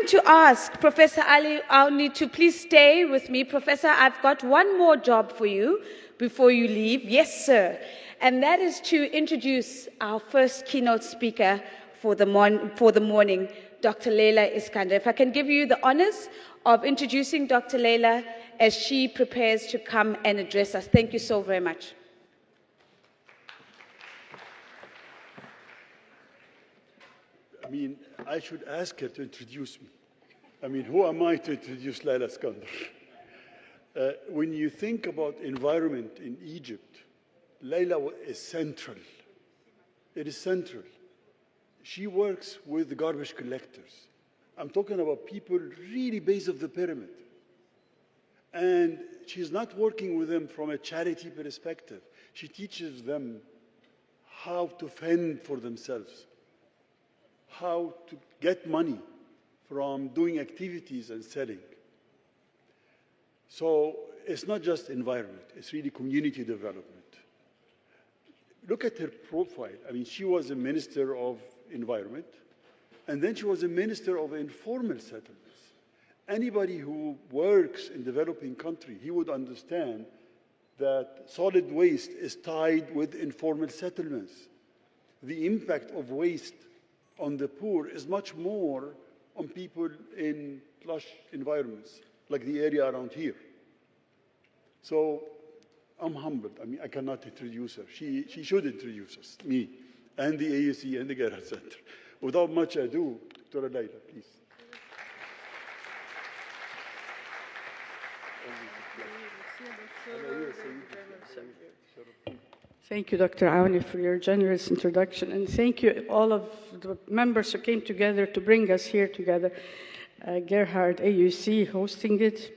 going to ask Professor Ali Auni to please stay with me. Professor, I've got one more job for you before you leave. Yes, sir. And that is to introduce our first keynote speaker for the morning, Dr. Laila Iskander. If I can give you the honors of introducing Dr. Laila as she prepares to come and address us. Thank you so very much. I mean, I should ask her to introduce me. I mean, who am I to introduce Laila Iskander? When you think about environment in Egypt, Laila is central. It is central. She works with the garbage collectors. I'm talking about people really base of the pyramid. And she's not working with them from a charity perspective. She teaches them how to fend for themselves, how to get money from doing activities and selling. So it's not just environment, it's really community development. Look at her profile. I mean, she was a minister of environment, and then she was a minister of informal settlements. Anybody who works in developing country, he would understand that solid waste is tied with informal settlements. The impact of waste on the poor is much more on people in plush environments, like the area around here. So I'm humbled. I mean, I cannot introduce her. She should introduce us, me, and the AUC and the Gerhard Center. Without much ado, Dr. Laila, please. Thank you, Dr. Aouni, for your generous introduction, and thank you all of the members who came together to bring us here together. Gerhard, AUC, hosting it,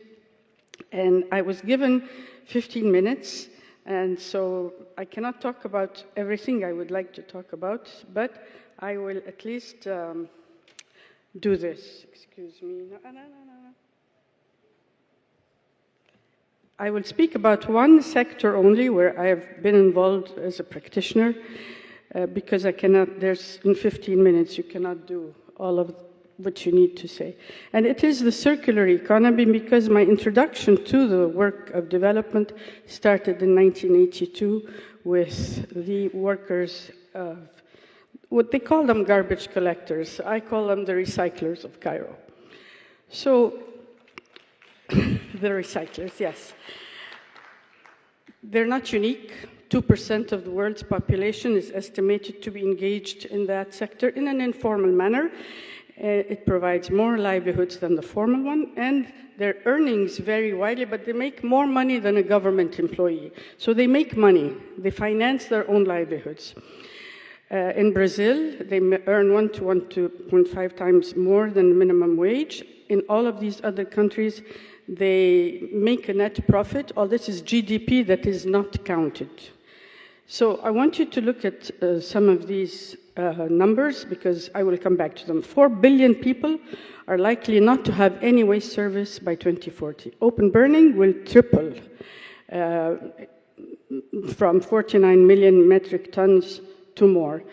and I was given 15 minutes, and so I cannot talk about everything I would like to talk about, but I will at least do this. Excuse me. No. I will speak about one sector only where I have been involved as a practitioner, because I cannot, in 15 minutes, you cannot do all of what you need to say. And it is the circular economy, because my introduction to the work of development started in 1982 with the workers of, what they call them garbage collectors. I call them the recyclers of Cairo. So, the recyclers, yes. They're not unique. 2% of the world's population is estimated to be engaged in that sector in an informal manner. It provides more livelihoods than the formal one, and their earnings vary widely, but they make more money than a government employee. So they make money. They finance their own livelihoods. In Brazil, they earn 1 to 1.5 times more than the minimum wage. In all of these other countries, they make a net profit. All this is GDP that is not counted. So I want you to look at some of these numbers, because I will come back to them. 4 billion people are likely not to have any waste service by 2040. Open burning will triple from 49 million metric tons to more.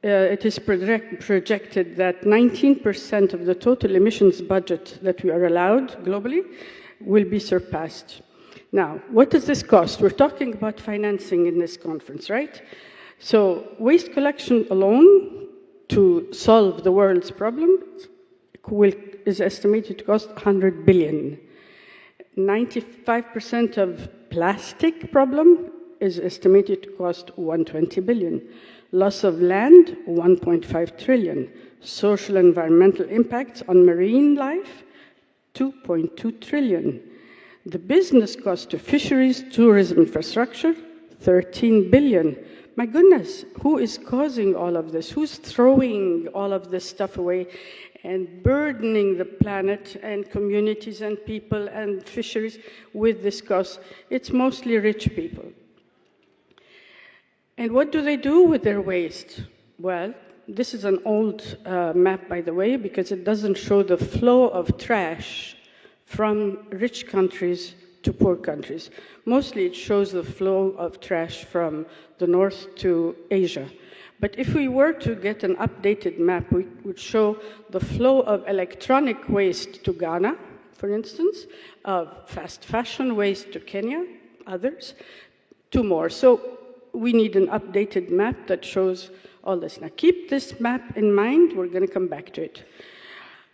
It is projected that 19% of the total emissions budget that we are allowed globally will be surpassed. Now, what does this cost? We're talking about financing in this conference, right? So waste collection alone, to solve the world's problems, is estimated to cost 100 billion. 95% of plastic problem is estimated to cost 120 billion. Loss of land, 1.5 trillion. Social and environmental impacts on marine life, 2.2 trillion. The business cost to fisheries, tourism infrastructure, 13 billion. My goodness, who is causing all of this? Who's throwing all of this stuff away and burdening the planet and communities and people and fisheries with this cost? It's mostly rich people. And what do they do with their waste? Well, this is an old map, by the way, because it doesn't show the flow of trash from rich countries to poor countries. Mostly it shows the flow of trash from the north to Asia. But if we were to get an updated map, we would show the flow of electronic waste to Ghana, for instance, of fast fashion waste to Kenya, others, two more. So we need an updated map that shows all this. Now keep this map in mind, we're going to come back to it.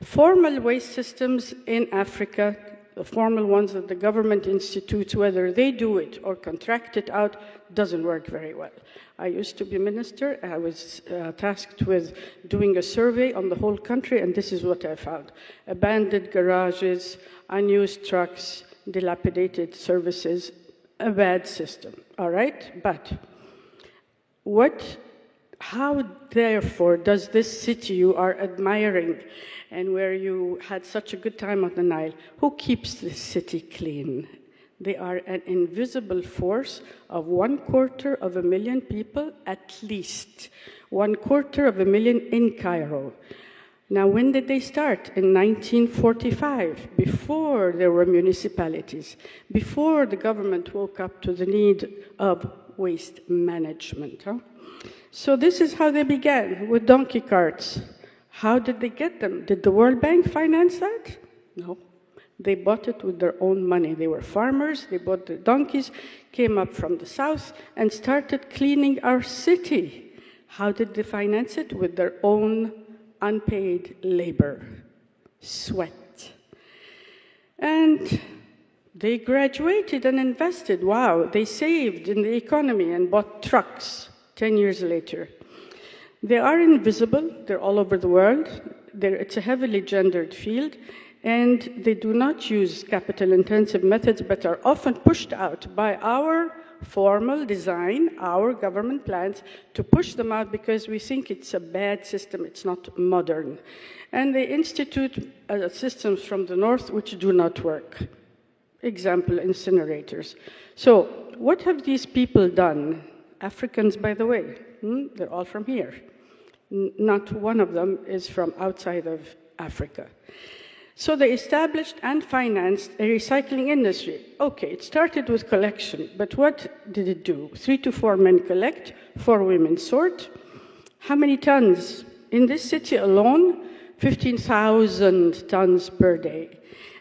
Formal waste systems in Africa, the formal ones that the government institutes, whether they do it or contract it out, doesn't work very well. I used to be minister. I was tasked with doing a survey on the whole country, and this is what I found. Abandoned garages, unused trucks, dilapidated services, a bad system, all right? But how, therefore, does this city you are admiring and where you had such a good time on the Nile, who keeps this city clean? They are an invisible force of 250,000 people, at least. 250,000 in Cairo. Now, when did they start? In 1945, before there were municipalities, before the government woke up to the need of waste management. Huh? So this is how they began, with donkey carts. How did they get them? Did the World Bank finance that? No. They bought it with their own money. They were farmers, they bought the donkeys, came up from the south, and started cleaning our city. How did they finance it? With their own unpaid labor, sweat. And they graduated and invested. Wow, they saved in the economy and bought trucks 10 years later. They are invisible, they're all over the world. It's a heavily gendered field, and they do not use capital-intensive methods, but are often pushed out by our formal design, our government plans, to push them out because we think it's a bad system, it's not modern. And they institute systems from the north which do not work. Example, incinerators. So what have these people done? Africans, by the way, they're all from here. Not one of them is from outside of Africa. So they established and financed a recycling industry. Okay, it started with collection, but what did it do? 3 to 4 men collect, 4 women sort. How many tons? In this city alone, 15,000 tons per day.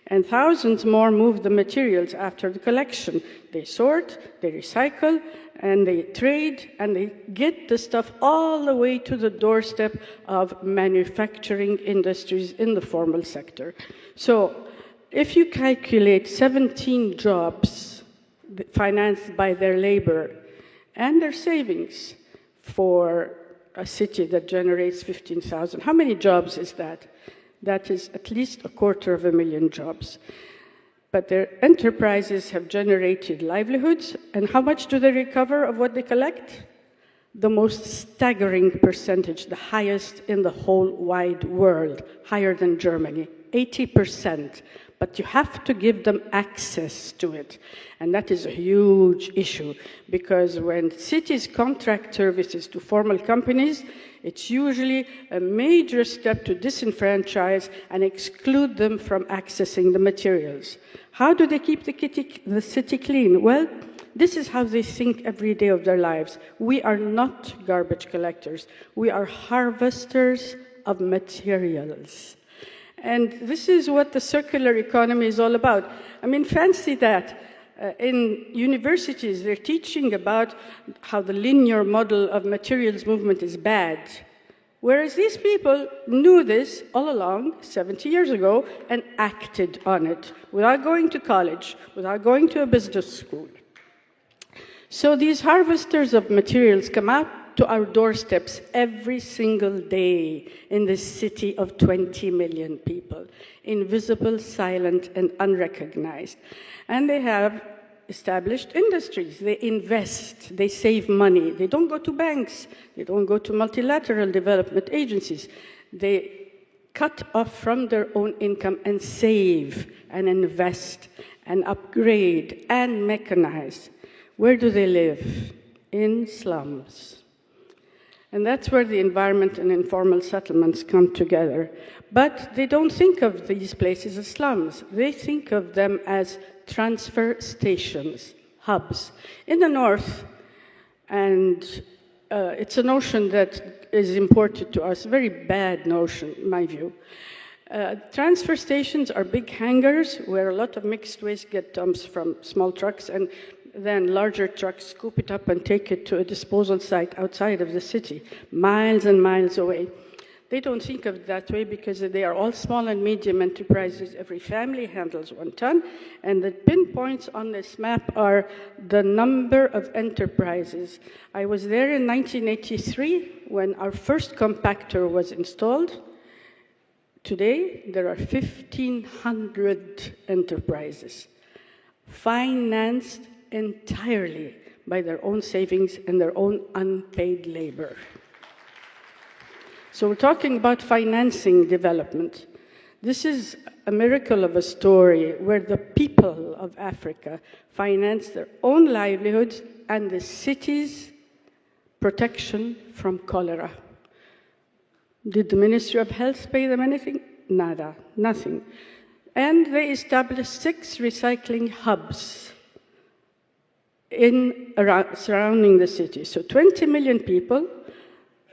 And thousands more move the materials after the collection. They sort, they recycle, and they trade, and they get the stuff all the way to the doorstep of manufacturing industries in the formal sector. So if you calculate 17 jobs financed by their labor and their savings for a city that generates 15,000, how many jobs is that? That is at least 250,000 jobs. But their enterprises have generated livelihoods, and how much do they recover of what they collect? The most staggering percentage, the highest in the whole wide world, higher than Germany, 80%. But you have to give them access to it. And that is a huge issue, because when cities contract services to formal companies, it's usually a major step to disenfranchise and exclude them from accessing the materials. How do they keep the city clean? Well, this is how they think every day of their lives. We are not garbage collectors. We are harvesters of materials. And this is what the circular economy is all about. I mean, fancy that. In universities, they're teaching about how the linear model of materials movement is bad. Whereas these people knew this all along, 70 years ago, and acted on it without going to college, without going to a business school. So these harvesters of materials come out to our doorsteps every single day in this city of 20 million people, invisible, silent, and unrecognized. And they have established industries. They invest, they save money. They don't go to banks. They don't go to multilateral development agencies. They cut off from their own income and save and invest and upgrade and mechanize. Where do they live? In slums. And that's where the environment and informal settlements come together. But they don't think of these places as slums. They think of them as transfer stations, hubs. In the north, and it's a notion that is important to us, a very bad notion, in my view. Transfer stations are big hangars where a lot of mixed waste get dumped from small trucks, and then larger trucks scoop it up and take it to a disposal site outside of the city, miles and miles away. They don't think of it that way because they are all small and medium enterprises. Every family handles 1 ton, and the pinpoints on this map are the number of enterprises. I was there in 1983 when our first compactor was installed. Today, there are 1,500 enterprises, financed entirely by their own savings and their own unpaid labor. So we're talking about financing development. This is a miracle of a story where the people of Africa finance their own livelihoods and the city's protection from cholera. Did the Ministry of Health pay them anything? Nada, nothing. And they established 6 recycling hubs surrounding the city. So 20 million people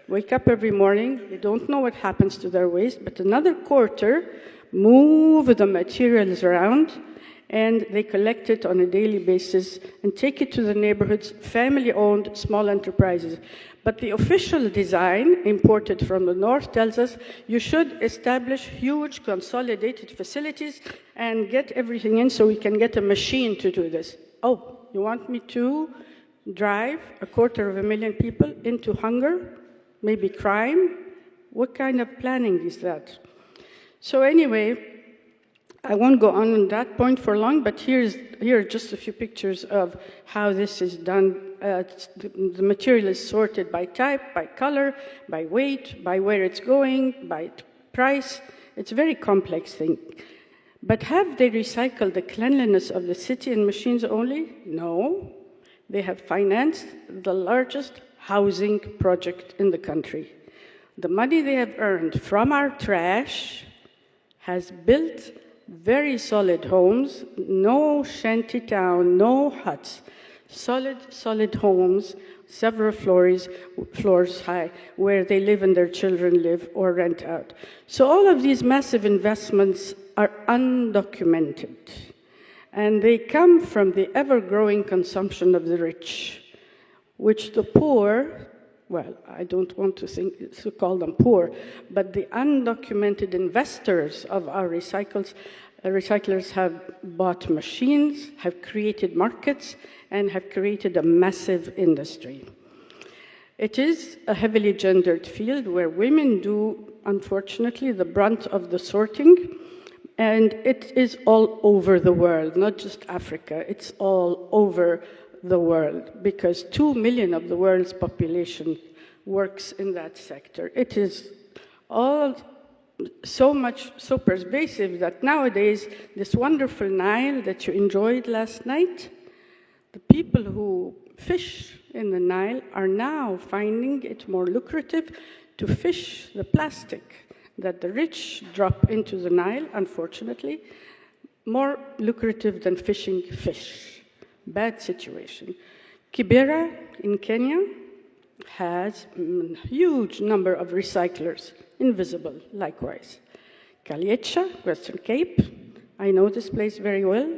wake up every morning, they don't know what happens to their waste, but another quarter move the materials around, and they collect it on a daily basis and take it to the neighborhoods, family-owned small enterprises. But the official design, imported from the north, tells us you should establish huge consolidated facilities and get everything in so we can get a machine to do this. Oh, you want me to drive 250,000 people into hunger? Maybe crime? What kind of planning is that? So anyway, I won't go on that point for long, but here are just a few pictures of how this is done. The material is sorted by type, by color, by weight, by where it's going, by price. It's a very complex thing. But have they recycled the cleanliness of the city and machines only? No. They have financed the largest housing project in the country. The money they have earned from our trash has built very solid homes, no shanty town, no huts, solid homes, several floors high, where they live and their children live or rent out. So all of these massive investments are undocumented, and they come from the ever-growing consumption of the rich, which the poor, well, I don't want to call them poor, but the undocumented investors of our recyclers have bought machines, have created markets, and have created a massive industry. It is a heavily gendered field where women do, unfortunately, the brunt of the sorting, and it is all over the world, not just Africa, it's all over the world, because 2 million of the world's population works in that sector. It is all so pervasive that nowadays, this wonderful Nile that you enjoyed last night, the people who fish in the Nile are now finding it more lucrative to fish the plastic that the rich drop into the Nile, unfortunately, more lucrative than fishing fish. Bad situation. Kibera in Kenya has a huge number of recyclers, invisible likewise. Kaliecha, Western Cape, I know this place very well.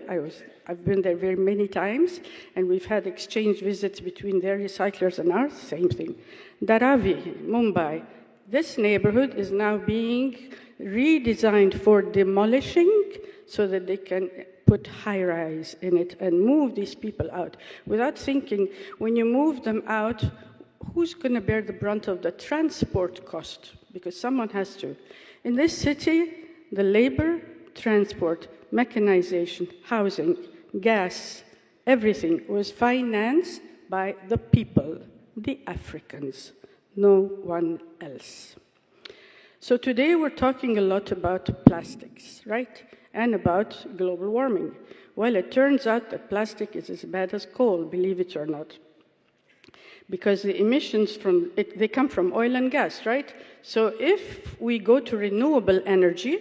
I've been there very many times, and we've had exchange visits between their recyclers and ours, same thing. Dharavi, Mumbai, this neighborhood is now being redesigned for demolishing so that they can put high-rise in it and move these people out without thinking, when you move them out, who's going to bear the brunt of the transport cost? Because someone has to. In this city, the labor, transport, mechanization, housing, gas, everything was financed by the people, the Africans, no one else. So today we're talking a lot about plastics, right? And about global warming. Well, it turns out that plastic is as bad as coal, believe it or not. Because the emissions from it, they come from oil and gas, right? So if we go to renewable energy,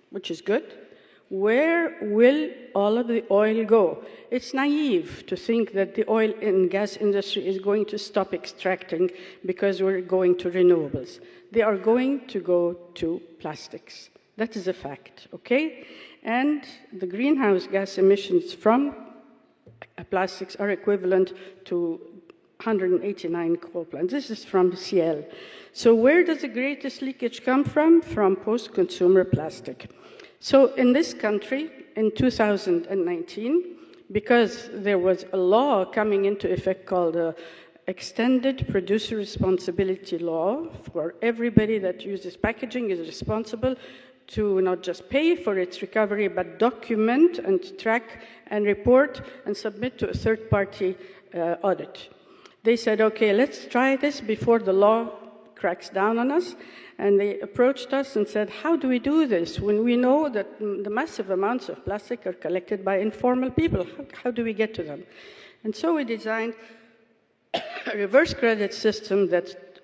which is good, Where will all of the oil go? It's naive to think that the oil and gas industry is going to stop extracting because we're going to renewables. They are going to go to plastics. That is a fact, okay? And the greenhouse gas emissions from plastics are equivalent to 189 coal plants. This is from CL. So where does the greatest leakage come from? From post-consumer plastic. So in this country, in 2019, because there was a law coming into effect called the Extended Producer Responsibility Law, for everybody that uses packaging is responsible to not just pay for its recovery, but document and track and report and submit to a third-party audit. They said, okay, let's try this before the law cracks down on us. And they approached us and said, how do we do this when we know that the massive amounts of plastic are collected by informal people? How do we get to them? And so we designed a reverse credit system that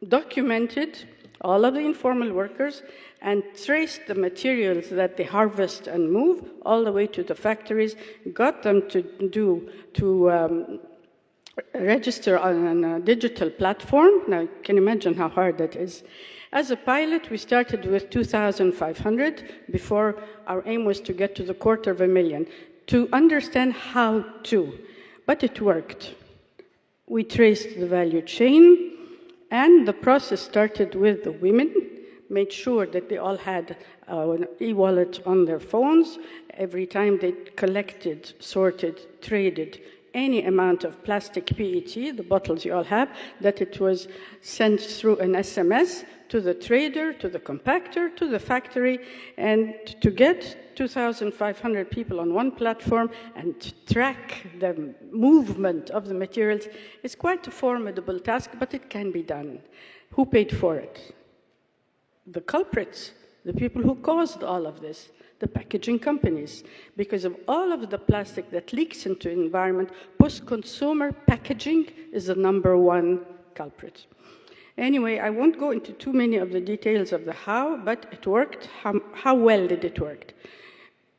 documented all of the informal workers and traced the materials that they harvest and move all the way to the factories, got them to register on a digital platform. Now, you can imagine how hard that is. As a pilot, we started with 2,500 before our aim was to get to the 250,000 to understand how to, but it worked. We traced the value chain, and the process started with the women, made sure that they all had an e-wallet on their phones. Every time they collected, sorted, traded any amount of plastic PET, the bottles you all have, that it was sent through an SMS to the trader, to the compactor, to the factory, and to get 2,500 people on one platform and track the movement of the materials is quite a formidable task, but it can be done. Who paid for it? The culprits, the people who caused all of this, the packaging companies. Because of all of the plastic that leaks into the environment, post-consumer packaging is the #1 culprit. Anyway, I won't go into too many of the details of the how, but it worked. How well did it work?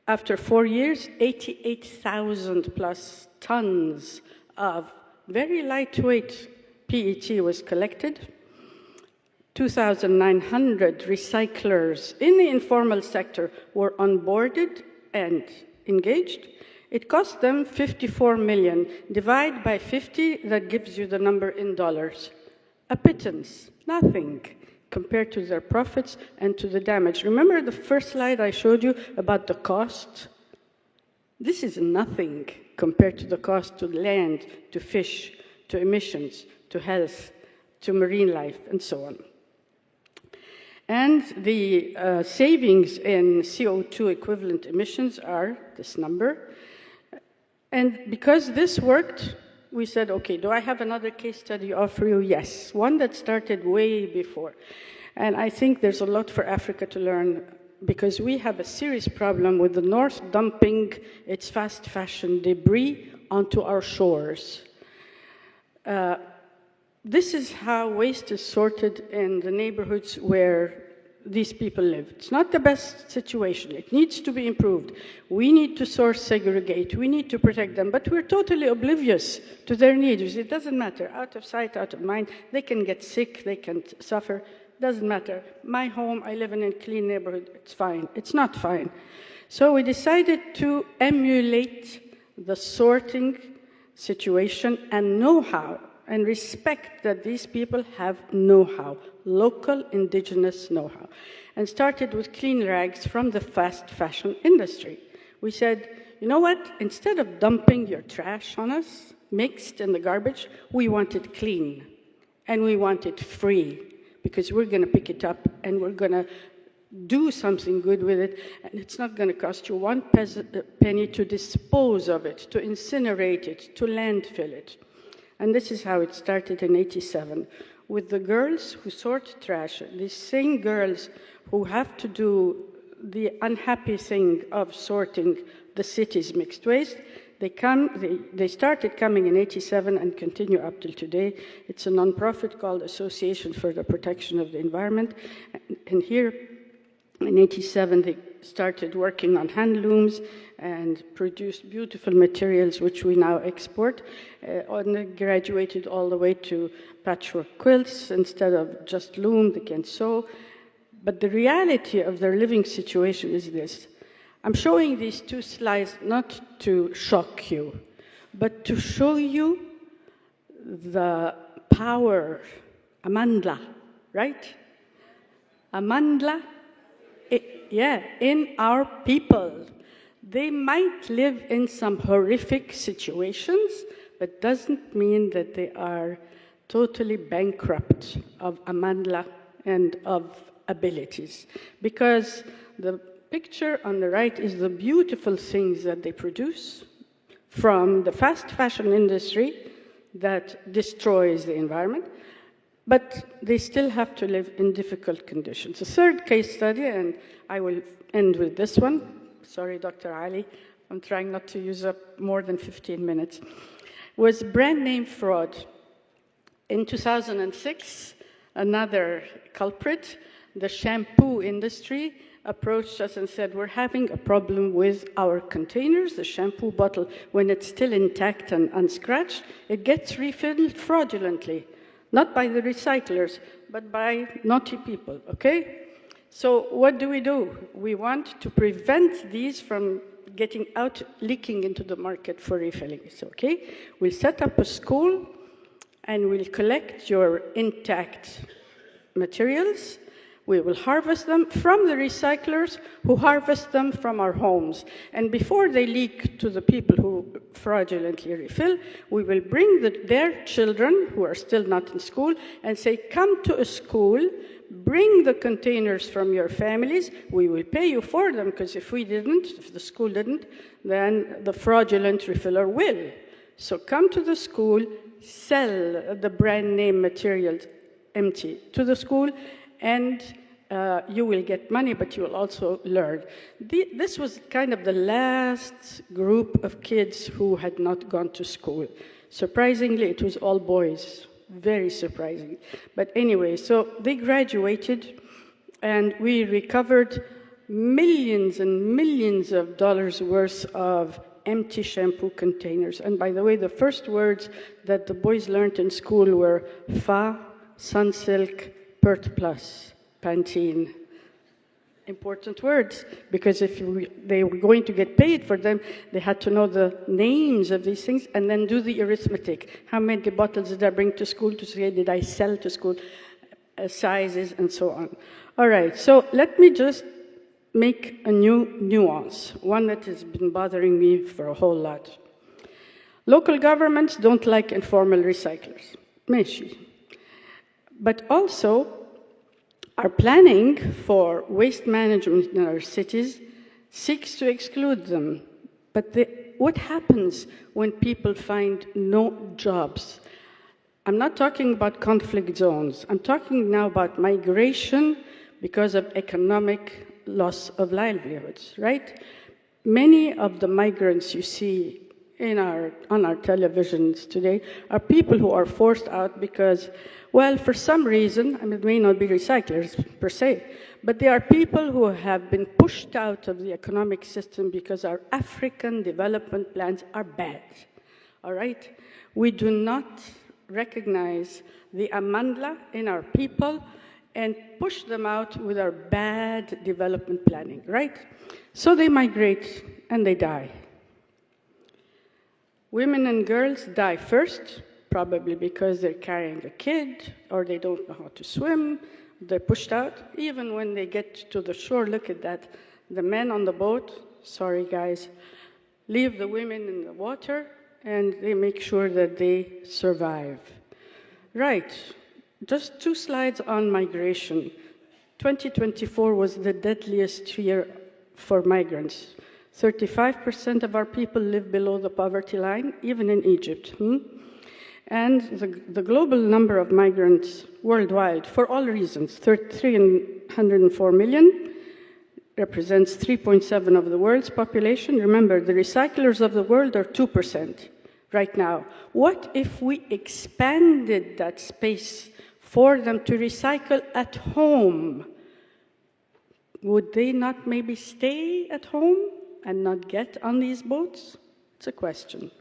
After 4 years, 88,000 plus tons of very lightweight PET was collected. 2,900 recyclers in the informal sector were onboarded and engaged. It cost them $54 million. Divide by 50, that gives you the number in dollars. A pittance, nothing compared to their profits and to the damage. Remember the first slide I showed you about the cost? This is nothing compared to the cost to land, to fish, to emissions, to health, to marine life, and so on. And the savings in CO2 equivalent emissions are this number. And because this worked, we said, okay, do I have another case study for you? Yes, one that started way before. And I think there's a lot for Africa to learn because we have a serious problem with the North dumping its fast fashion debris onto our shores. This is how waste is sorted in the neighborhoods where these people live. It's not the best situation. It needs to be improved. We need to source, segregate. We need to protect them. But we're totally oblivious to their needs. It doesn't matter. Out of sight, out of mind. They can get sick. They can suffer. Doesn't matter. My home, I live in a clean neighborhood. It's fine. It's not fine. So we decided to emulate the sorting situation and know-how and respect that these people have know-how, local indigenous know-how, and started with clean rags from the fast fashion industry. We said, you know what, instead of dumping your trash on us, mixed in the garbage, we want it clean, and we want it free, because we're gonna pick it up, and we're gonna do something good with it, and it's not gonna cost you one penny to dispose of it, to incinerate it, to landfill it. And this is how it started in '87, with the girls who sort trash, these same girls who have to do the unhappy thing of sorting the city's mixed waste. They started coming in '87 and continue up till today. It's a nonprofit called Association for the Protection of the Environment. And here In 87, they started working on hand looms and produced beautiful materials which we now export. And they graduated all the way to patchwork quilts. Instead of just loom, they can sew. But the reality of their living situation is this. I'm showing these two slides not to shock you, but to show you the power, amandla, right? Amandla, in our people. They might live in some horrific situations, but doesn't mean that they are totally bankrupt of amandla and of abilities. Because the picture on the right is the beautiful things that they produce from the fast fashion industry that destroys the environment, but they still have to live in difficult conditions. The third case study, and I will end with this one. Sorry, Dr. Ali, I'm trying not to use up more than 15 minutes, was brand name fraud. In 2006, another culprit, the shampoo industry, approached us and said, we're having a problem with our containers, the shampoo bottle, when it's still intact and unscratched, it gets refilled fraudulently, not by the recyclers, but by naughty people, okay? So what do? We want to prevent these from getting out, leaking into the market for refilling. So, okay, we'll set up a school and we'll collect your intact materials. We will harvest them from the recyclers who harvest them from our homes. And before they leak to the people who fraudulently refill, we will bring their children who are still not in school and say, come to a school, bring the containers from your families, we will pay you for them, because if the school didn't, then the fraudulent refiller will. So come to the school, sell the brand name materials empty to the school, and you will get money, but you will also learn. This was kind of the last group of kids who had not gone to school. Surprisingly, it was all boys. Very surprising. But anyway, so they graduated, and we recovered millions and millions of dollars worth of empty shampoo containers. And by the way, the first words that the boys learned in school were Fa, Sunsilk, Pert Plus, Pantene. Important words, because if they were going to get paid for them, they had to know the names of these things and then do the arithmetic. How many bottles did I bring to school to say, did I sell to school, sizes, and so on. All right, so let me just make a new nuance, one that has been bothering me for a whole lot. Local governments don't like informal recyclers. Meshi. But also, our planning for waste management in our cities seeks to exclude them. But what happens when people find no jobs? I'm not talking about conflict zones. I'm talking now about migration because of economic loss of livelihoods, right? Many of the migrants you see on our televisions today are people who are forced out because, well, for some reason, I mean, it may not be recyclers per se, but they are people who have been pushed out of the economic system because our African development plans are bad, all right? We do not recognize the amandla in our people and push them out with our bad development planning, right? So they migrate and they die. Women and girls die first, probably because they're carrying a kid or they don't know how to swim, they're pushed out. Even when they get to the shore, look at that. The men on the boat, sorry guys, leave the women in the water and they make sure that they survive. Right, just 2 slides on migration. 2024 was the deadliest year for migrants. 35% of our people live below the poverty line, even in Egypt. And the global number of migrants worldwide, for all reasons, 304 million, represents 3.7% of the world's population. Remember, the recyclers of the world are 2% right now. What if we expanded that space for them to recycle at home? would they not maybe stay at home and not get on these boats? It's a question.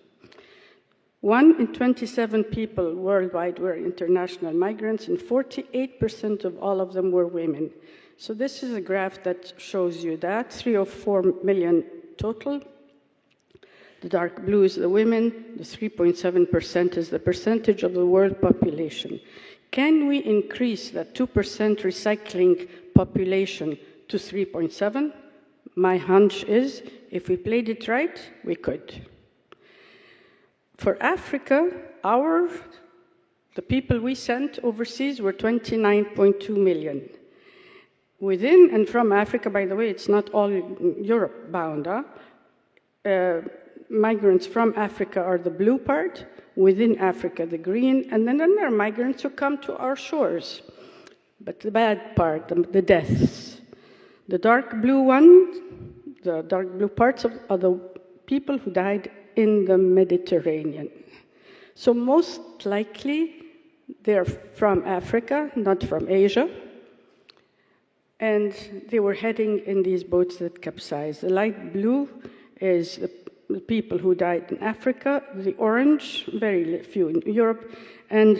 1 in 27 people worldwide were international migrants, and 48% of all of them were women. So this is a graph that shows you that, 3 or 4 million total. The dark blue is the women, the 3.7% is the percentage of the world population. Can we increase that 2% recycling population to 3.7? My hunch is, if we played it right, we could. For Africa, the people we sent overseas were 29.2 million. Within and from Africa, by the way, it's not all Europe bound. Migrants from Africa are the blue part, within Africa the green, and then there are migrants who come to our shores. But the bad part, the deaths. The dark blue the dark blue parts are the people who died in the Mediterranean. So most likely they're from Africa, not from Asia. And they were heading in these boats that capsized. The light blue is the people who died in Africa, the orange, very few in Europe, and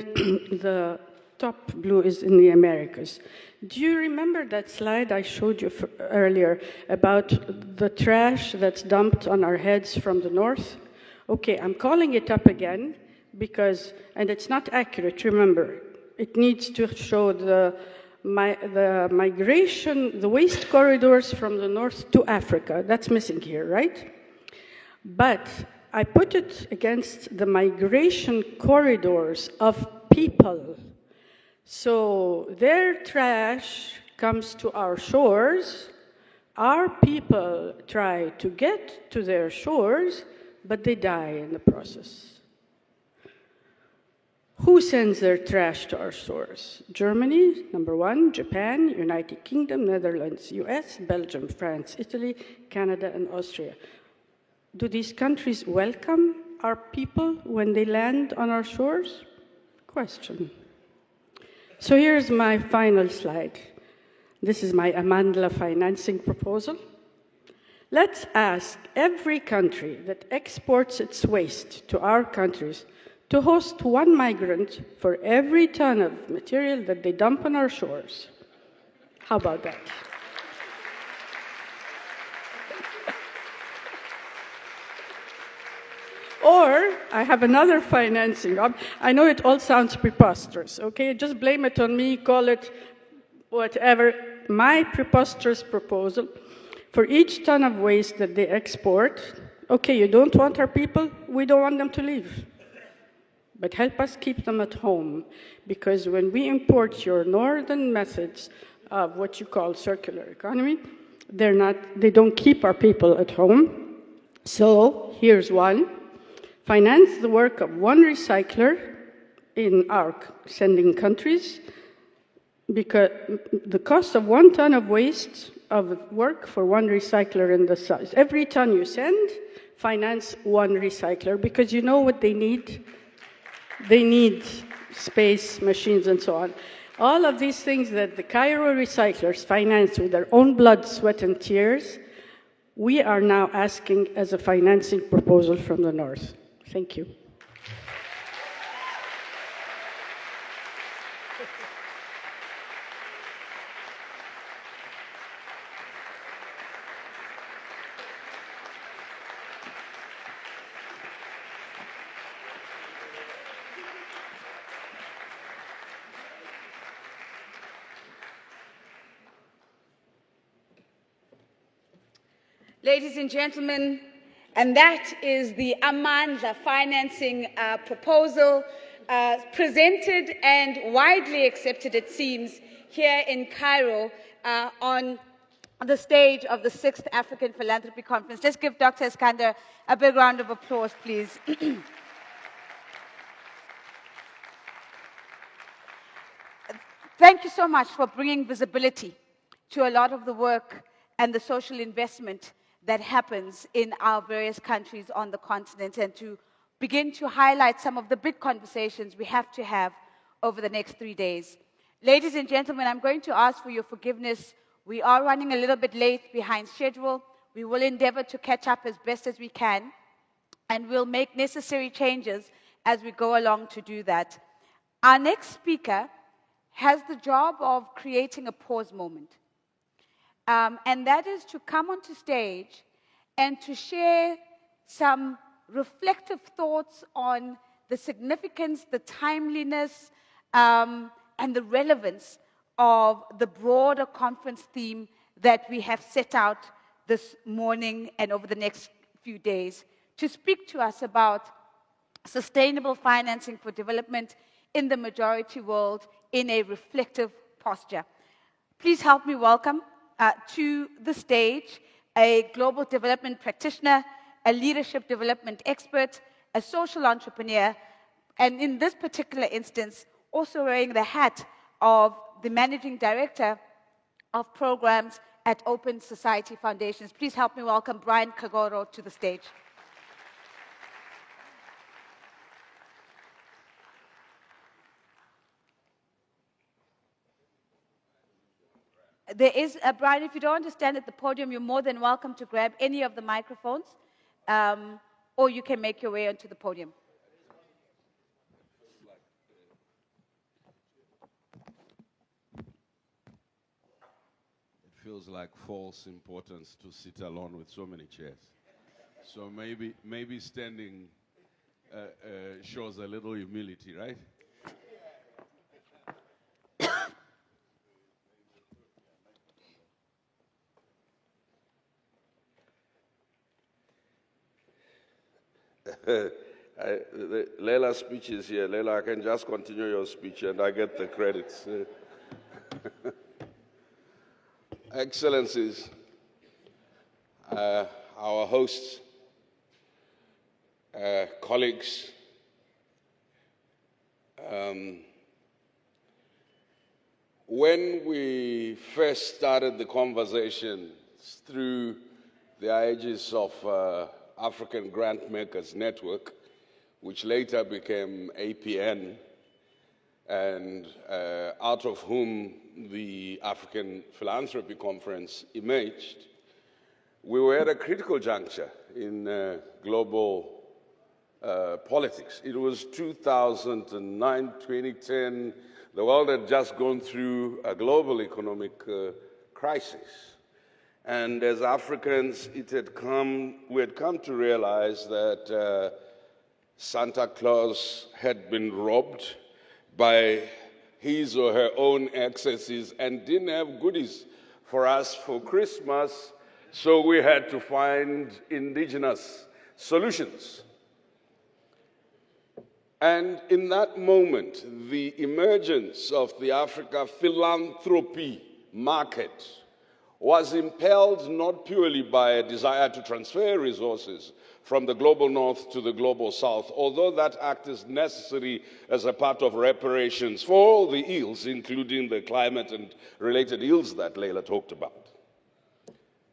the top blue is in the Americas. Do you remember that slide I showed you earlier about the trash that's dumped on our heads from the north? Okay, I'm calling it up again because, and it's not accurate, remember, it needs to show the migration, the waste corridors from the north to Africa. That's missing here, right? But I put it against the migration corridors of people. So their trash comes to our shores. Our people try to get to their shores, but they die in the process. Who sends their trash to our shores? Germany, number 1, Japan, United Kingdom, Netherlands, US, Belgium, France, Italy, Canada, and Austria. Do these countries welcome our people when they land on our shores? Question. So here's my final slide. This is my Amandla financing proposal. Let's ask every country that exports its waste to our countries to host 1 migrant for every ton of material that they dump on our shores. How about that? Or I have another financing. I know it all sounds preposterous, okay? Just blame it on me, call it whatever. My preposterous proposal, for each ton of waste that they export, okay, you don't want our people, we don't want them to leave. But help us keep them at home, because when we import your northern methods of what you call circular economy, they don't keep our people at home. So here's one. Finance the work of 1 recycler in our sending countries, because the cost of 1 ton of waste of work for 1 recycler in the south. Every ton you send, finance 1 recycler, because you know what they need? They need space, machines, and so on. All of these things that the Cairo recyclers finance with their own blood, sweat, and tears, we are now asking as a financing proposal from the north. Thank you. Ladies and gentlemen, and that is the Amandla financing proposal presented and widely accepted, it seems, here in Cairo on the stage of the 6th African Philanthropy Conference. Let's give Dr. Iskander a big round of applause, please. Thank you so much for bringing visibility to a lot of the work and the social investment that happens in our various countries on the continent, and to begin to highlight some of the big conversations we have to have over the next 3 days. Ladies and gentlemen, I'm going to ask for your forgiveness We are running a little bit late behind schedule. We will endeavor to catch up as best as we can, and we'll make necessary changes as we go along to do that. Our next speaker has the job of creating a pause moment. And that is to come onto stage and to share some reflective thoughts on the significance, the timeliness, and the relevance of the broader conference theme that we have set out this morning and over the next few days to speak to us about sustainable financing for development in the majority world in a reflective posture. Please help me welcome to the stage a global development practitioner, a leadership development expert, a social entrepreneur, and in this particular instance, also wearing the hat of the Managing Director of Programs at Open Society Foundations. Please help me welcome Brian Kagoro to the stage. There is, Brian, if you don't understand at the podium, you're more than welcome to grab any of the microphones, or you can make your way onto the podium. It feels like false importance to sit alone with so many chairs. So maybe standing shows a little humility, right? Laila's speech is here. Laila, I can just continue your speech and I get the credits. Excellencies, our hosts, colleagues, when we first started the conversation through the aegis of African Grantmakers Network, which later became APN, and out of whom the African Philanthropy Conference emerged, we were at a critical juncture in global politics. It was 2009, 2010. The world had just gone through a global economic crisis. And as Africans, we had come to realize that Santa Claus had been robbed by his or her own excesses and didn't have goodies for us for Christmas, so we had to find indigenous solutions. And in that moment, the emergence of the Africa philanthropy market was impelled not purely by a desire to transfer resources from the global north to the global south, although that act is necessary as a part of reparations for all the ills, including the climate and related ills that Laila talked about.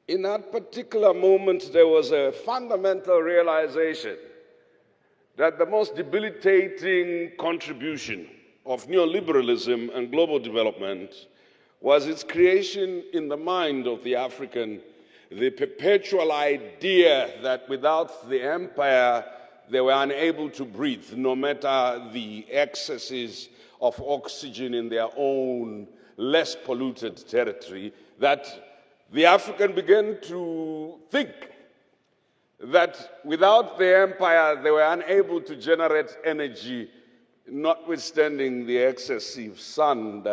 In that particular moment, there was a fundamental realization that the most debilitating contribution of neoliberalism and global development was its creation in the mind of the African, the perpetual idea that without the empire, they were unable to breathe, no matter the excesses of oxygen in their own less polluted territory, that the African began to think that without the empire, they were unable to generate energy, notwithstanding the excessive sun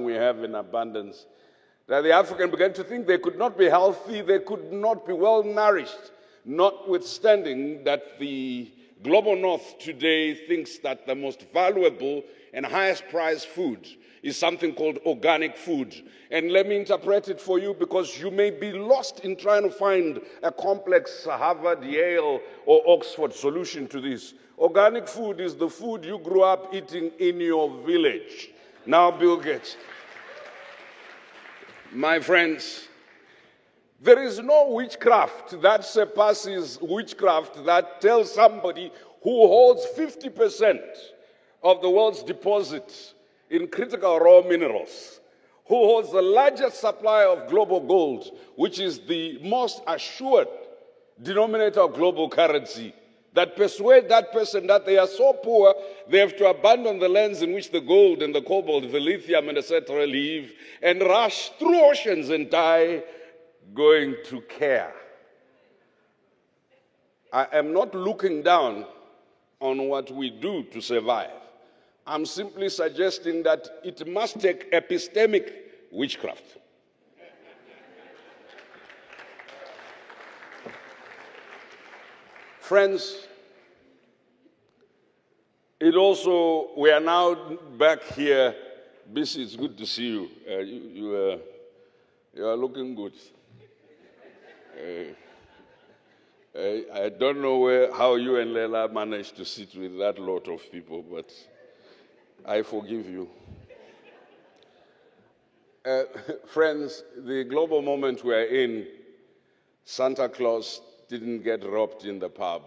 we have in abundance, that the African began to think they could not be healthy, they could not be well nourished, notwithstanding that the global north today thinks that the most valuable and highest priced food is something called organic food. And let me interpret it for you, because you may be lost in trying to find a complex Harvard, Yale, or Oxford solution to this. Organic food is the food you grew up eating in your village. Now, Bill Gates. My friends, there is no witchcraft that surpasses witchcraft that tells somebody who holds 50% of the world's deposits in critical raw minerals, who holds the largest supply of global gold, which is the most assured denominator of global currency, that persuade that person that they are so poor, they have to abandon the lands in which the gold and the cobalt, the lithium and etc. live, and rush through oceans and die going to care. I am not looking down on what we do to survive. I'm simply suggesting that it must take epistemic witchcraft. Friends, we are now back here. Bisi, it's good to see you. You are looking good. I don't know how you and Laila managed to sit with that lot of people, but I forgive you. Friends, the global moment we are in, Santa Claus didn't get robbed in the pub.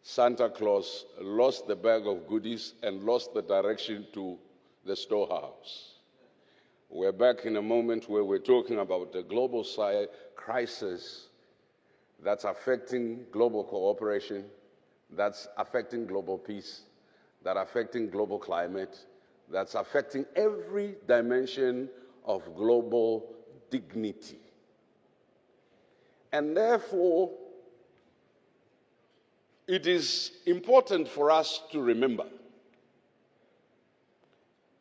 Santa Claus lost the bag of goodies and lost the direction to the storehouse. We're back in a moment where we're talking about the global crisis that's affecting global cooperation, that's affecting global peace, that's affecting global climate, that's affecting every dimension of global dignity. And therefore, it is important for us to remember.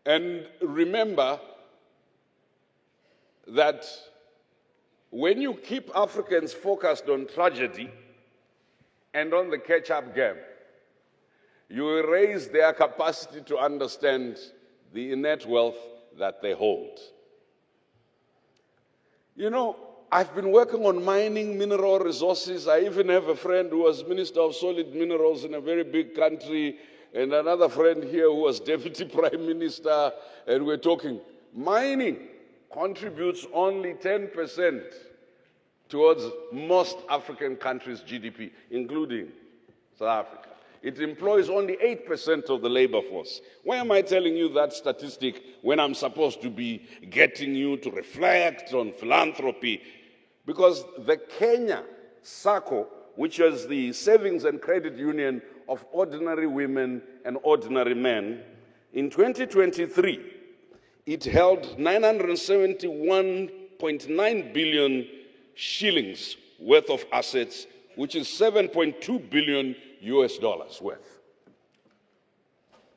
And remember that when you keep Africans focused on tragedy and on the catch-up game, you will raise their capacity to understand the innate wealth that they hold. You know, I've been working on mining mineral resources. I even have a friend who was Minister of Solid Minerals in a very big country, and another friend here who was Deputy Prime Minister, and we're talking. Mining contributes only 10% towards most African countries' GDP, including South Africa. It employs only 8% of the labor force. Why am I telling you that statistic when I'm supposed to be getting you to reflect on philanthropy? Because the Kenya SACCO, which is the Savings and Credit Union of ordinary women and ordinary men, in 2023, it held 971.9 billion shillings worth of assets, which is $7.2 billion worth.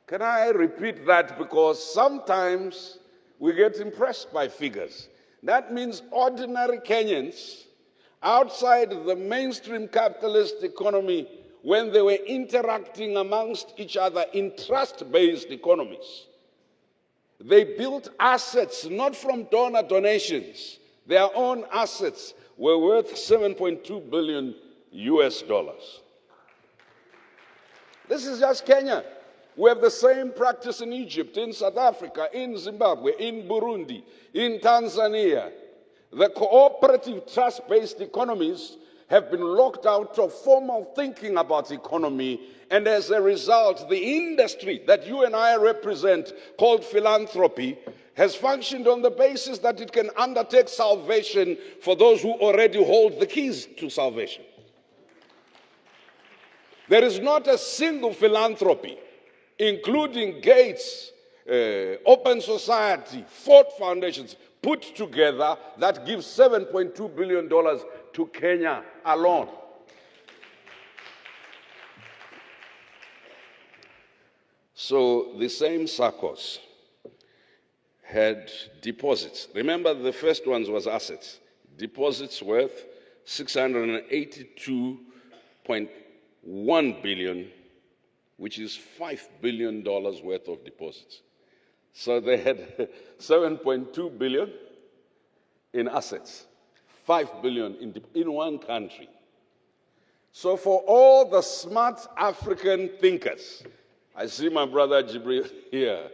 Can I repeat that? Because sometimes we get impressed by figures. That means ordinary Kenyans outside the mainstream capitalist economy, when they were interacting amongst each other in trust-based economies, they built assets not from donor donations. Their own assets were worth $7.2 billion. This is just Kenya. We have the same practice in Egypt, in South Africa, in Zimbabwe, in Burundi, in Tanzania. The cooperative trust-based economies have been locked out of formal thinking about economy, and as a result, the industry that you and I represent, called philanthropy, has functioned on the basis that it can undertake salvation for those who already hold the keys to salvation. There is not a single philanthropy, including Gates, Open Society, Ford Foundations, put together that gives $7.2 billion to Kenya alone. So the same SACCOs had deposits. Remember, the first ones was assets. Deposits worth $682.1 billion, which is $5 billion worth of deposits. So they had $7.2 billion in assets, $5 billion in one country. So for all the smart African thinkers, I see my brother Jibril here,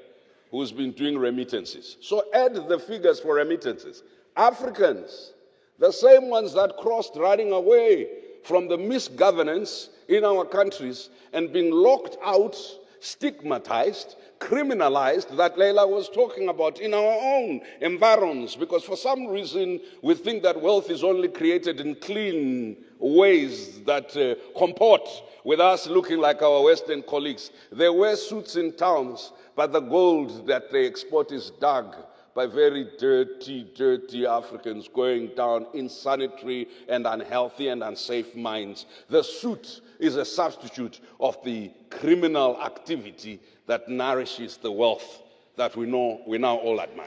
who's been doing remittances. So add the figures for remittances. Africans, the same ones that crossed running away from the misgovernance in our countries and been locked out stigmatized, criminalized that Laila was talking about in our own environs, because for some reason we think that wealth is only created in clean ways that comport with us looking like our Western colleagues. They wear suits in towns, but the gold that they export is dug by very dirty Africans going down in sanitary and unhealthy and unsafe mines. The suit is a substitute of the criminal activity that nourishes the wealth that we now all admire.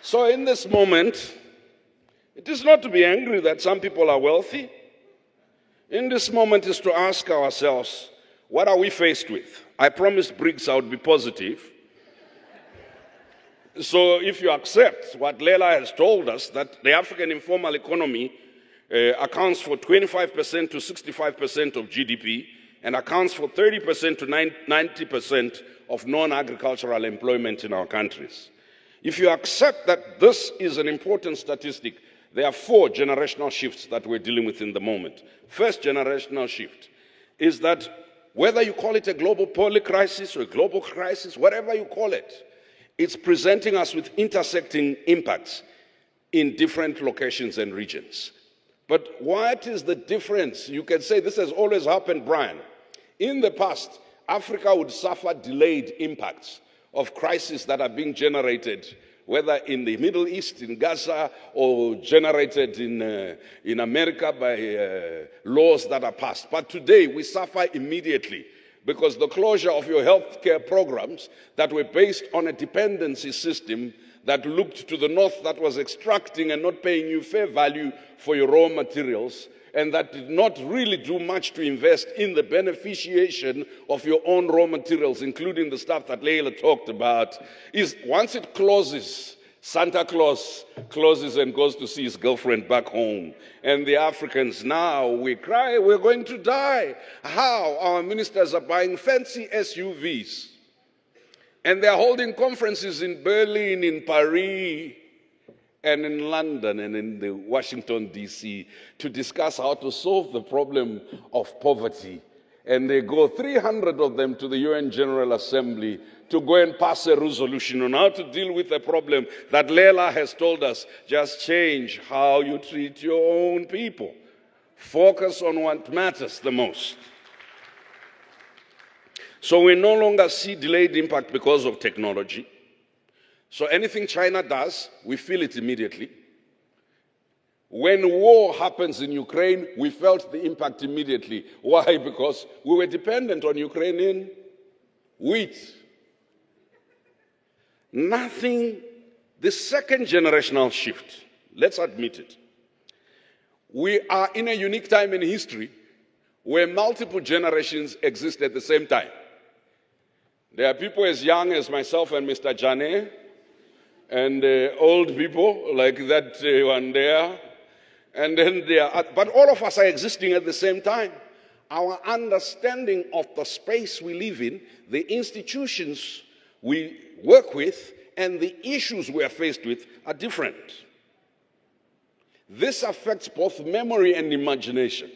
So in this moment, it is not to be angry that some people are wealthy. In this moment is to ask ourselves, what are we faced with? I promised Briggs I would be positive. So if you accept what Laila has told us, that the African informal economy accounts for 25% to 65% of GDP and accounts for 30% to 90% of non-agricultural employment in our countries. If you accept that this is an important statistic, there are 4 generational shifts that we're dealing with in the moment. First generational shift is that whether you call it a global poly crisis or a global crisis, whatever you call it, it's presenting us with intersecting impacts in different locations and regions. But what is the difference? You can say this has always happened, Brian. In the past, Africa would suffer delayed impacts of crises that are being generated, whether in the Middle East, in Gaza, or generated in America by laws that are passed. But today, we suffer immediately, because the closure of your healthcare programs that were based on a dependency system that looked to the north, that was extracting and not paying you fair value for your raw materials, and that did not really do much to invest in the beneficiation of your own raw materials, including the stuff that Laila talked about, is once it closes, Santa Claus closes and goes to see his girlfriend back home. And the Africans now, we cry, we're going to die. How? Our ministers are buying fancy SUVs. And they're holding conferences in Berlin, in Paris, and in London, and in the Washington, D.C., to discuss how to solve the problem of poverty. And they go, 300 of them, to the UN General Assembly to go and pass a resolution on how to deal with a problem that Laila has told us, just change how you treat your own people. Focus on what matters the most. So we no longer see delayed impact because of technology. So anything China does, we feel it immediately. When war happens in Ukraine, we felt the impact immediately. Why? Because we were dependent on Ukrainian wheat. Nothing, the second generational shift, let's admit it. We are in a unique time in history where multiple generations exist at the same time. There are people as young as myself and Mr. Jane, and old people like that one there. And then but all of us are existing at the same time. Our understanding of the space we live in, the institutions we work with, and the issues we are faced with are different. This affects both memory and imagination.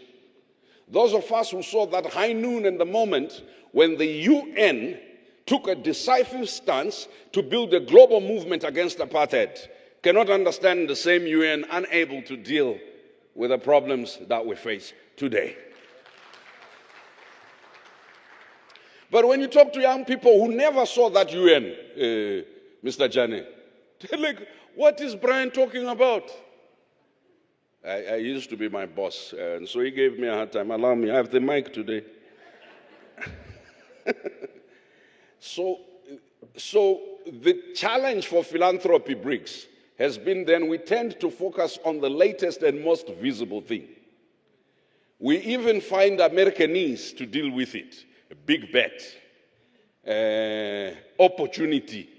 Those of us who saw that high noon in the moment when the UN took a decisive stance to build a global movement against apartheid cannot understand the same UN unable to deal with the problems that we face today. But when you talk to young people who never saw that UN, Mr. Jane, they're like, what is Brian talking about? I used to be my boss, and so he gave me a hard time. Allow me, I have the mic today. So the challenge for philanthropy, Briggs, has been then we tend to focus on the latest and most visible thing. We even find Americanese to deal with it. A big bet, opportunity,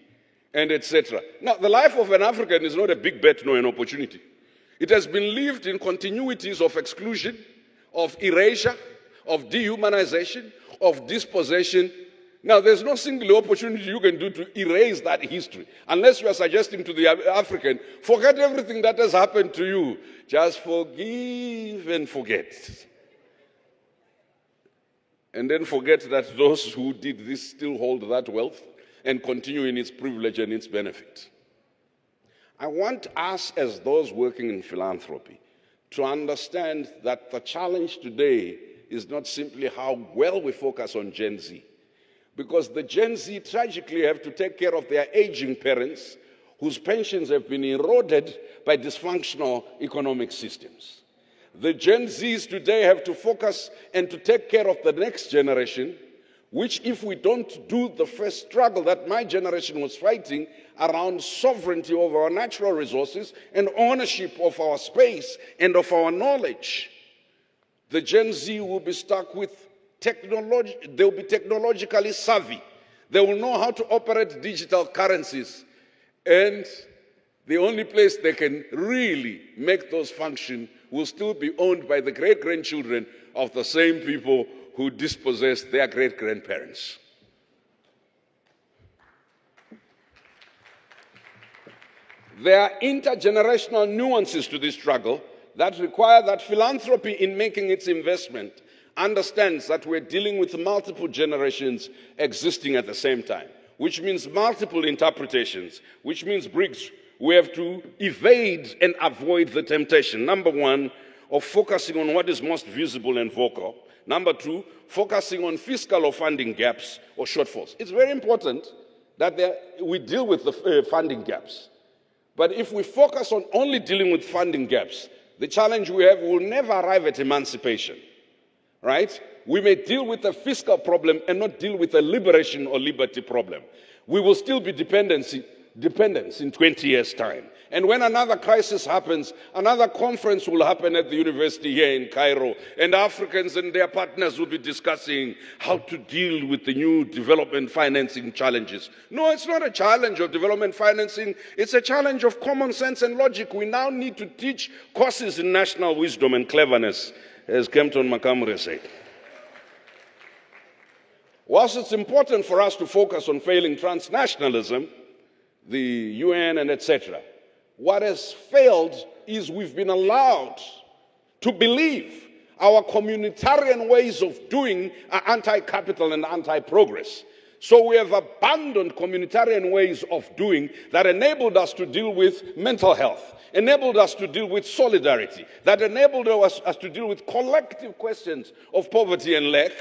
and etc. Now, the life of an African is not a big bet nor an opportunity. It has been lived in continuities of exclusion, of erasure, of dehumanization, of dispossession. Now, there's no single opportunity you can do to erase that history, unless you are suggesting to the African, forget everything that has happened to you. Just forgive and forget. and then forget that those who did this still hold that wealth and continue in its privilege and its benefit. I want us, as those working in philanthropy, to understand that the challenge today is not simply how well we focus on Gen Z, because the Gen Z tragically have to take care of their aging parents whose pensions have been eroded by dysfunctional economic systems. The Gen Zs today have to focus and to take care of the next generation, which, if we don't do the first struggle that my generation was fighting around sovereignty over our natural resources and ownership of our space and of our knowledge, the Gen Z will be stuck with technology. They'll be technologically savvy. They will know how to operate digital currencies. And the only place they can really make those function will still be owned by the great-grandchildren of the same people who dispossessed their great-grandparents. There are intergenerational nuances to this struggle that require that philanthropy, in making its investment, understands that we're dealing with multiple generations existing at the same time, which means multiple interpretations, which means, Briggs, we have to evade and avoid the temptation, number one, of focusing on what is most visible and vocal. Number two, focusing on fiscal or funding gaps or shortfalls. It's very important that we deal with the funding gaps. But if we focus on only dealing with funding gaps, the challenge we have will never arrive at emancipation, right? We may deal with a fiscal problem and not deal with a liberation or liberty problem. We will still be dependents in 20 years' time. And when another crisis happens, another conference will happen at the university here in Cairo, and Africans and their partners will be discussing how to deal with the new development financing challenges. No, it's not a challenge of development financing. It's a challenge of common sense and logic. We now need to teach courses in national wisdom and cleverness, as Kempton Makamure said. Whilst it's important for us to focus on failing transnationalism, the UN and etc., what has failed is we've been allowed to believe our communitarian ways of doing are anti-capital and anti-progress. So we have abandoned communitarian ways of doing that enabled us to deal with mental health, enabled us to deal with solidarity, that enabled us to deal with collective questions of poverty and lack.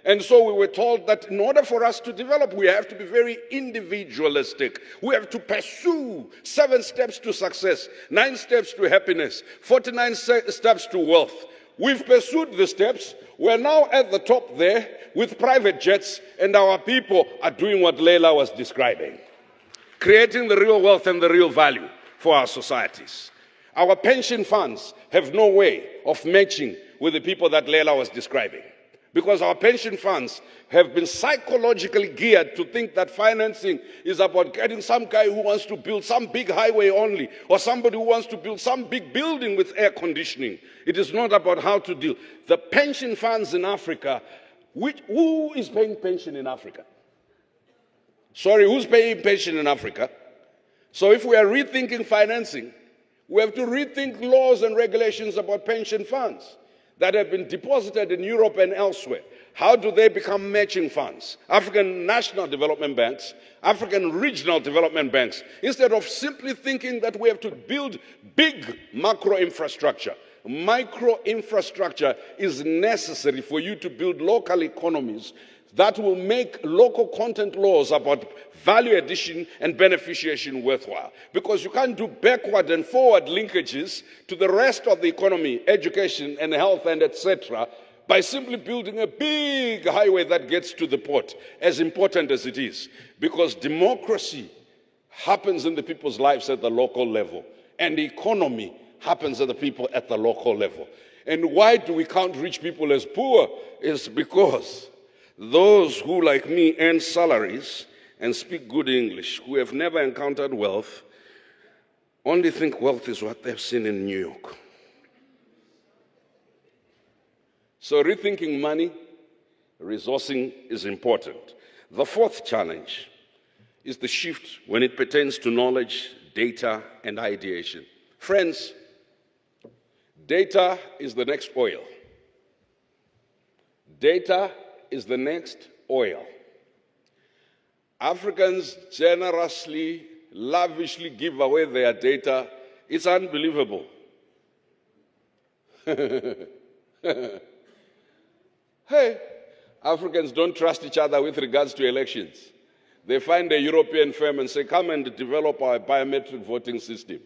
And so we were told that in order for us to develop, we have to be very individualistic. We have to pursue 7 steps to success, 9 steps to happiness, 49 steps to wealth. We've pursued the steps. We're now at the top there with private jets, and our people are doing what Laila was describing, creating the real wealth and the real value for our societies. Our pension funds have no way of matching with the people that Laila was describing, because our pension funds have been psychologically geared to think that financing is about getting some guy who wants to build some big highway only, or somebody who wants to build some big building with air conditioning. It is not about how to deal. The pension funds in Africa, who is paying pension in Africa? Sorry, who's paying pension in Africa? So if we are rethinking financing, we have to rethink laws and regulations about pension funds that have been deposited in Europe and elsewhere. How do they become matching funds? African national development banks, African regional development banks, instead of simply thinking that we have to build big macro infrastructure. Micro infrastructure is necessary for you to build local economies that will make local content laws about value addition and beneficiation worthwhile. Because you can't do backward and forward linkages to the rest of the economy, education and health and etc., by simply building a big highway that gets to the port, as important as it is. Because democracy happens in the people's lives at the local level, and the economy happens at the people at the local level. And why do we count rich people as poor? Is because those who, like me, earn salaries and speak good English, who have never encountered wealth, only think wealth is what they've seen in New York. So rethinking money, resourcing is important. The 4th challenge is the shift when it pertains to knowledge, data, and ideation. Friends, data is the next oil. Data is the next oil. Africans generously, lavishly give away their data. It's unbelievable. Hey, Africans don't trust each other with regards to elections. They find a European firm and say, come and develop our biometric voting system.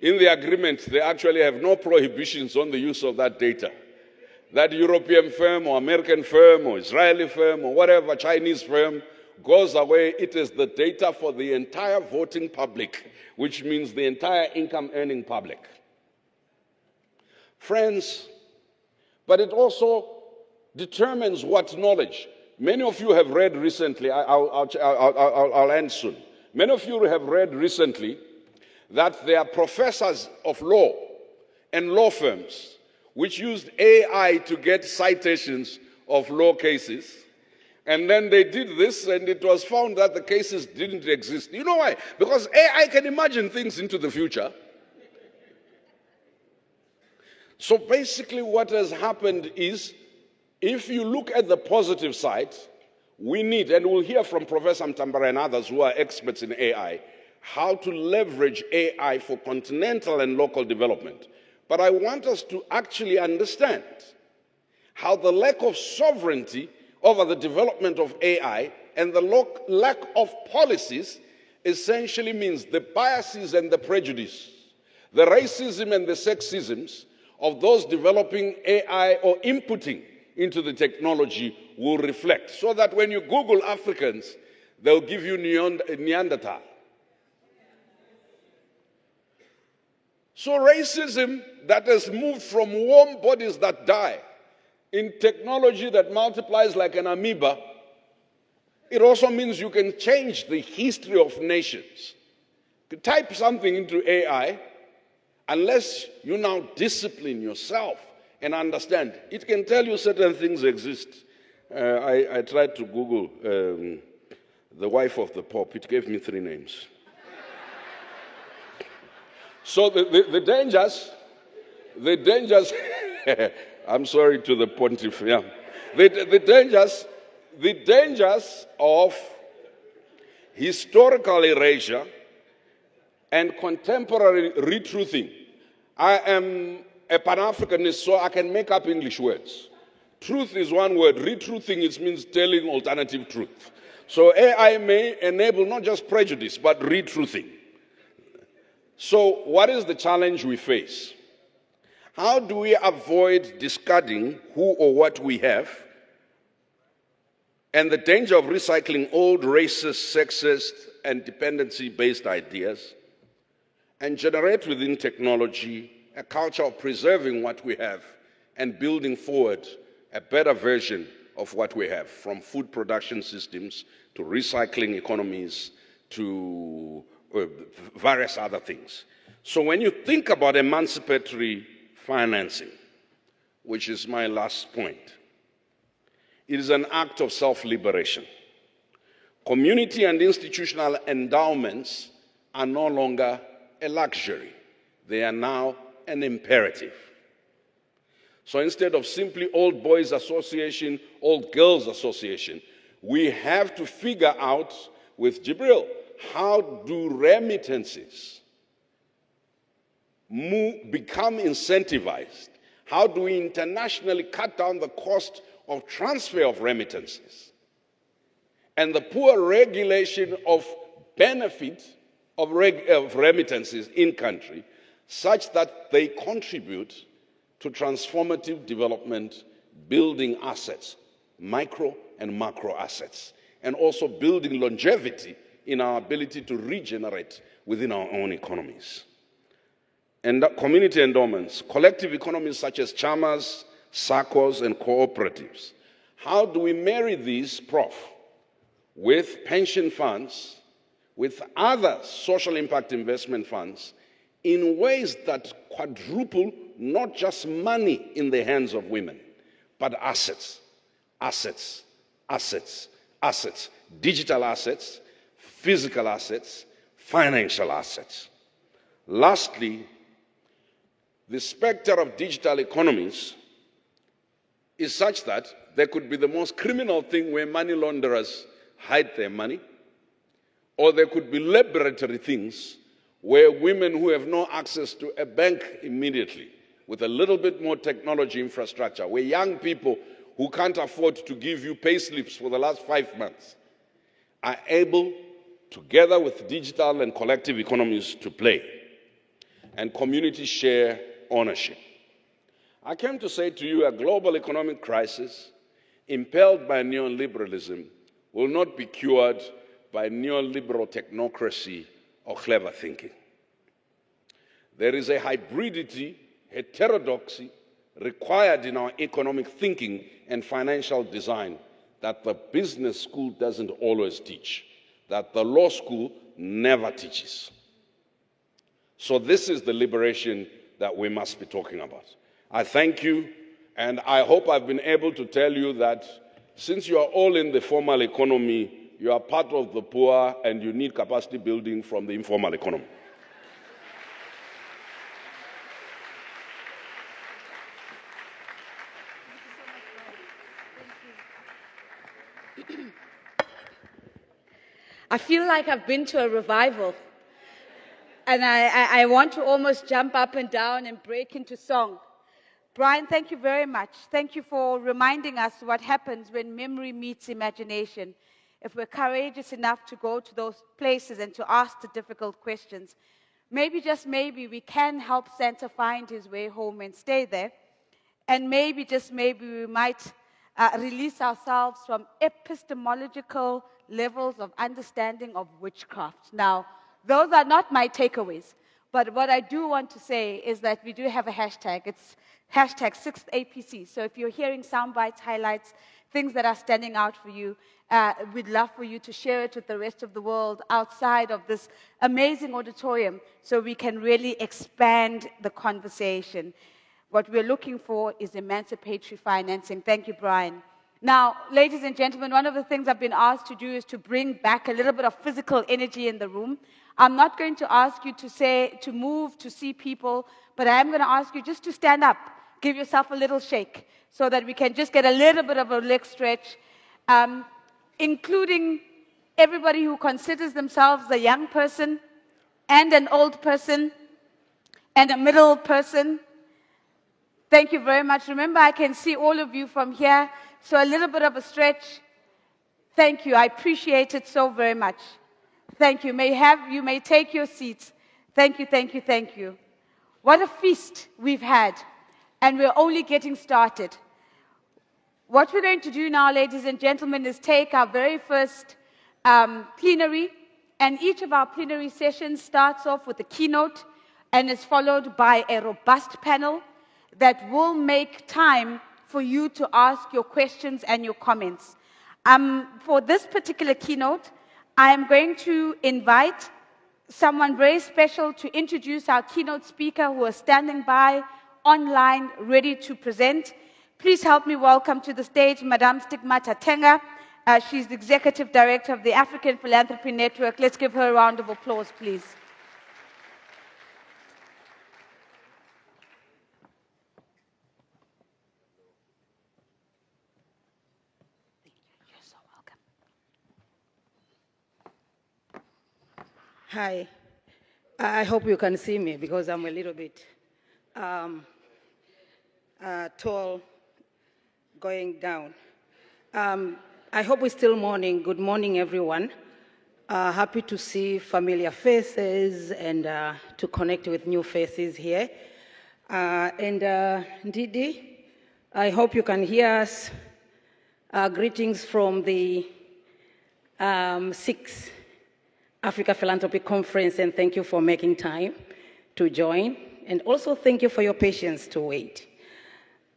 In the agreement, they actually have no prohibitions on the use of that data. That European firm or American firm or Israeli firm or whatever, Chinese firm, goes away. It is the data for the entire voting public, which means the entire income-earning public. Friends, but it also determines what knowledge. Many of you have read recently, I'll end soon. Many of you have read recently that there are professors of law and law firms which used AI to get citations of law cases. And then they did this, and it was found that the cases didn't exist. You know why? Because AI can imagine things into the future. So basically what has happened is, if you look at the positive side, we need, and we'll hear from Professor Mtambara and others who are experts in AI, how to leverage AI for continental and local development. But I want us to actually understand how the lack of sovereignty over the development of AI and the lack of policies essentially means the biases and the prejudice, the racism and the sexisms of those developing AI or inputting into the technology will reflect. So that when you Google Africans, they'll give you Neanderthal. So racism that has moved from warm bodies that die in technology that multiplies like an amoeba, it also means you can change the history of nations. You type something into AI, unless you now discipline yourself and understand, it can tell you certain things exist. I tried to Google the wife of the Pope. It gave me 3 names. So the dangers, I'm sorry to the pontiff, yeah. The dangers of historical erasure and contemporary retruthing. I am a Pan-Africanist, so I can make up English words. Truth is one word. Retruthing, it means telling alternative truth. So AI may enable not just prejudice, but retruthing. So what is the challenge we face? How do we avoid discarding who or what we have and the danger of recycling old racist, sexist, and dependency-based ideas and generate within technology a culture of preserving what we have and building forward a better version of what we have, from food production systems to recycling economies to various other things. So when you think about emancipatory financing, which is my last point, it is an act of self-liberation. Community and institutional endowments are no longer a luxury. They are now an imperative. So instead of simply old boys association, old girls association, we have to figure out with Jibril, how do remittances become incentivized? How do we internationally cut down the cost of transfer of remittances and the poor regulation of benefit of remittances in country such that they contribute to transformative development, building assets, micro and macro assets, and also building longevity in our ability to regenerate within our own economies. And community endowments, collective economies such as chamas, SACCOs, and cooperatives. How do we marry these, Prof, with pension funds, with other social impact investment funds, in ways that quadruple not just money in the hands of women, but assets, assets, assets, assets, digital assets, physical assets, financial assets. Lastly, the specter of digital economies is such that there could be the most criminal thing where money launderers hide their money, or there could be laboratory things where women who have no access to a bank immediately, with a little bit more technology infrastructure, where young people who can't afford to give you pay slips for the last 5 months are able, together with digital and collective economies, to play, and communities share ownership. I came to say to you, a global economic crisis impelled by neoliberalism will not be cured by neoliberal technocracy or clever thinking. There is a hybridity, heterodoxy required in our economic thinking and financial design that the business school doesn't always teach, that the law school never teaches. So this is the liberation that we must be talking about. I thank you, and I hope I've been able to tell you that since you are all in the formal economy, you are part of the poor and you need capacity building from the informal economy. I feel like I've been to a revival. And I want to almost jump up and down and break into song. Brian, thank you very much. Thank you for reminding us what happens when memory meets imagination. If we're courageous enough to go to those places and to ask the difficult questions, maybe, just maybe, we can help Santa find his way home and stay there. And maybe, just maybe, we might release ourselves from epistemological levels of understanding of witchcraft. Now, those are not my takeaways, but what I do want to say is that we do have a hashtag. It's hashtag 6th APC. So if you're hearing sound bites, highlights, things that are standing out for you, we'd love for you to share it with the rest of the world outside of this amazing auditorium so we can really expand the conversation. What we're looking for is emancipatory financing. Thank you, Brian. Now, ladies and gentlemen, one of the things I've been asked to do is to bring back a little bit of physical energy in the room. I'm not going to ask you to move, to see people, but I am going to ask you just to stand up, give yourself a little shake, so that we can just get a little bit of a leg stretch, including everybody who considers themselves a young person, and an old person, and a middle person. Thank you very much. Remember, I can see all of you from here, so a little bit of a stretch. Thank you. I appreciate it so very much. Thank you. You may take your seats. Thank you, thank you, thank you. What a feast we've had, and we're only getting started. What we're going to do now, ladies and gentlemen, is take our very first plenary, and each of our plenary sessions starts off with a keynote and is followed by a robust panel that will make time for you to ask your questions and your comments. For this particular keynote, I am going to invite someone very special to introduce our keynote speaker who is standing by online, ready to present. Please help me welcome to the stage Madame Stigmata Tenga. She's the Executive Director of the African Philanthropy Network. Let's give her a round of applause, please. Hi. I hope you can see me because I'm a little bit tall going down. I hope it's still morning. Good morning, everyone. Happy to see familiar faces and to connect with new faces here. Ndidi, I hope you can hear us. Greetings from the 6th Africa Philanthropy Conference, and thank you for making time to join. And also thank you for your patience to wait.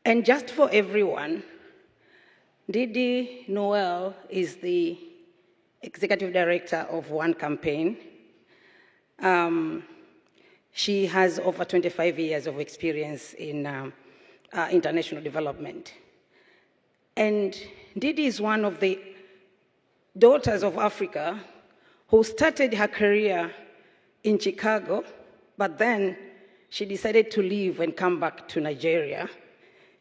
And just for everyone, Didi Noel is the Executive Director of One Campaign. She has over 25 years of experience in international development. And Didi is one of the daughters of Africa who started her career in Chicago, but then she decided to leave and come back to Nigeria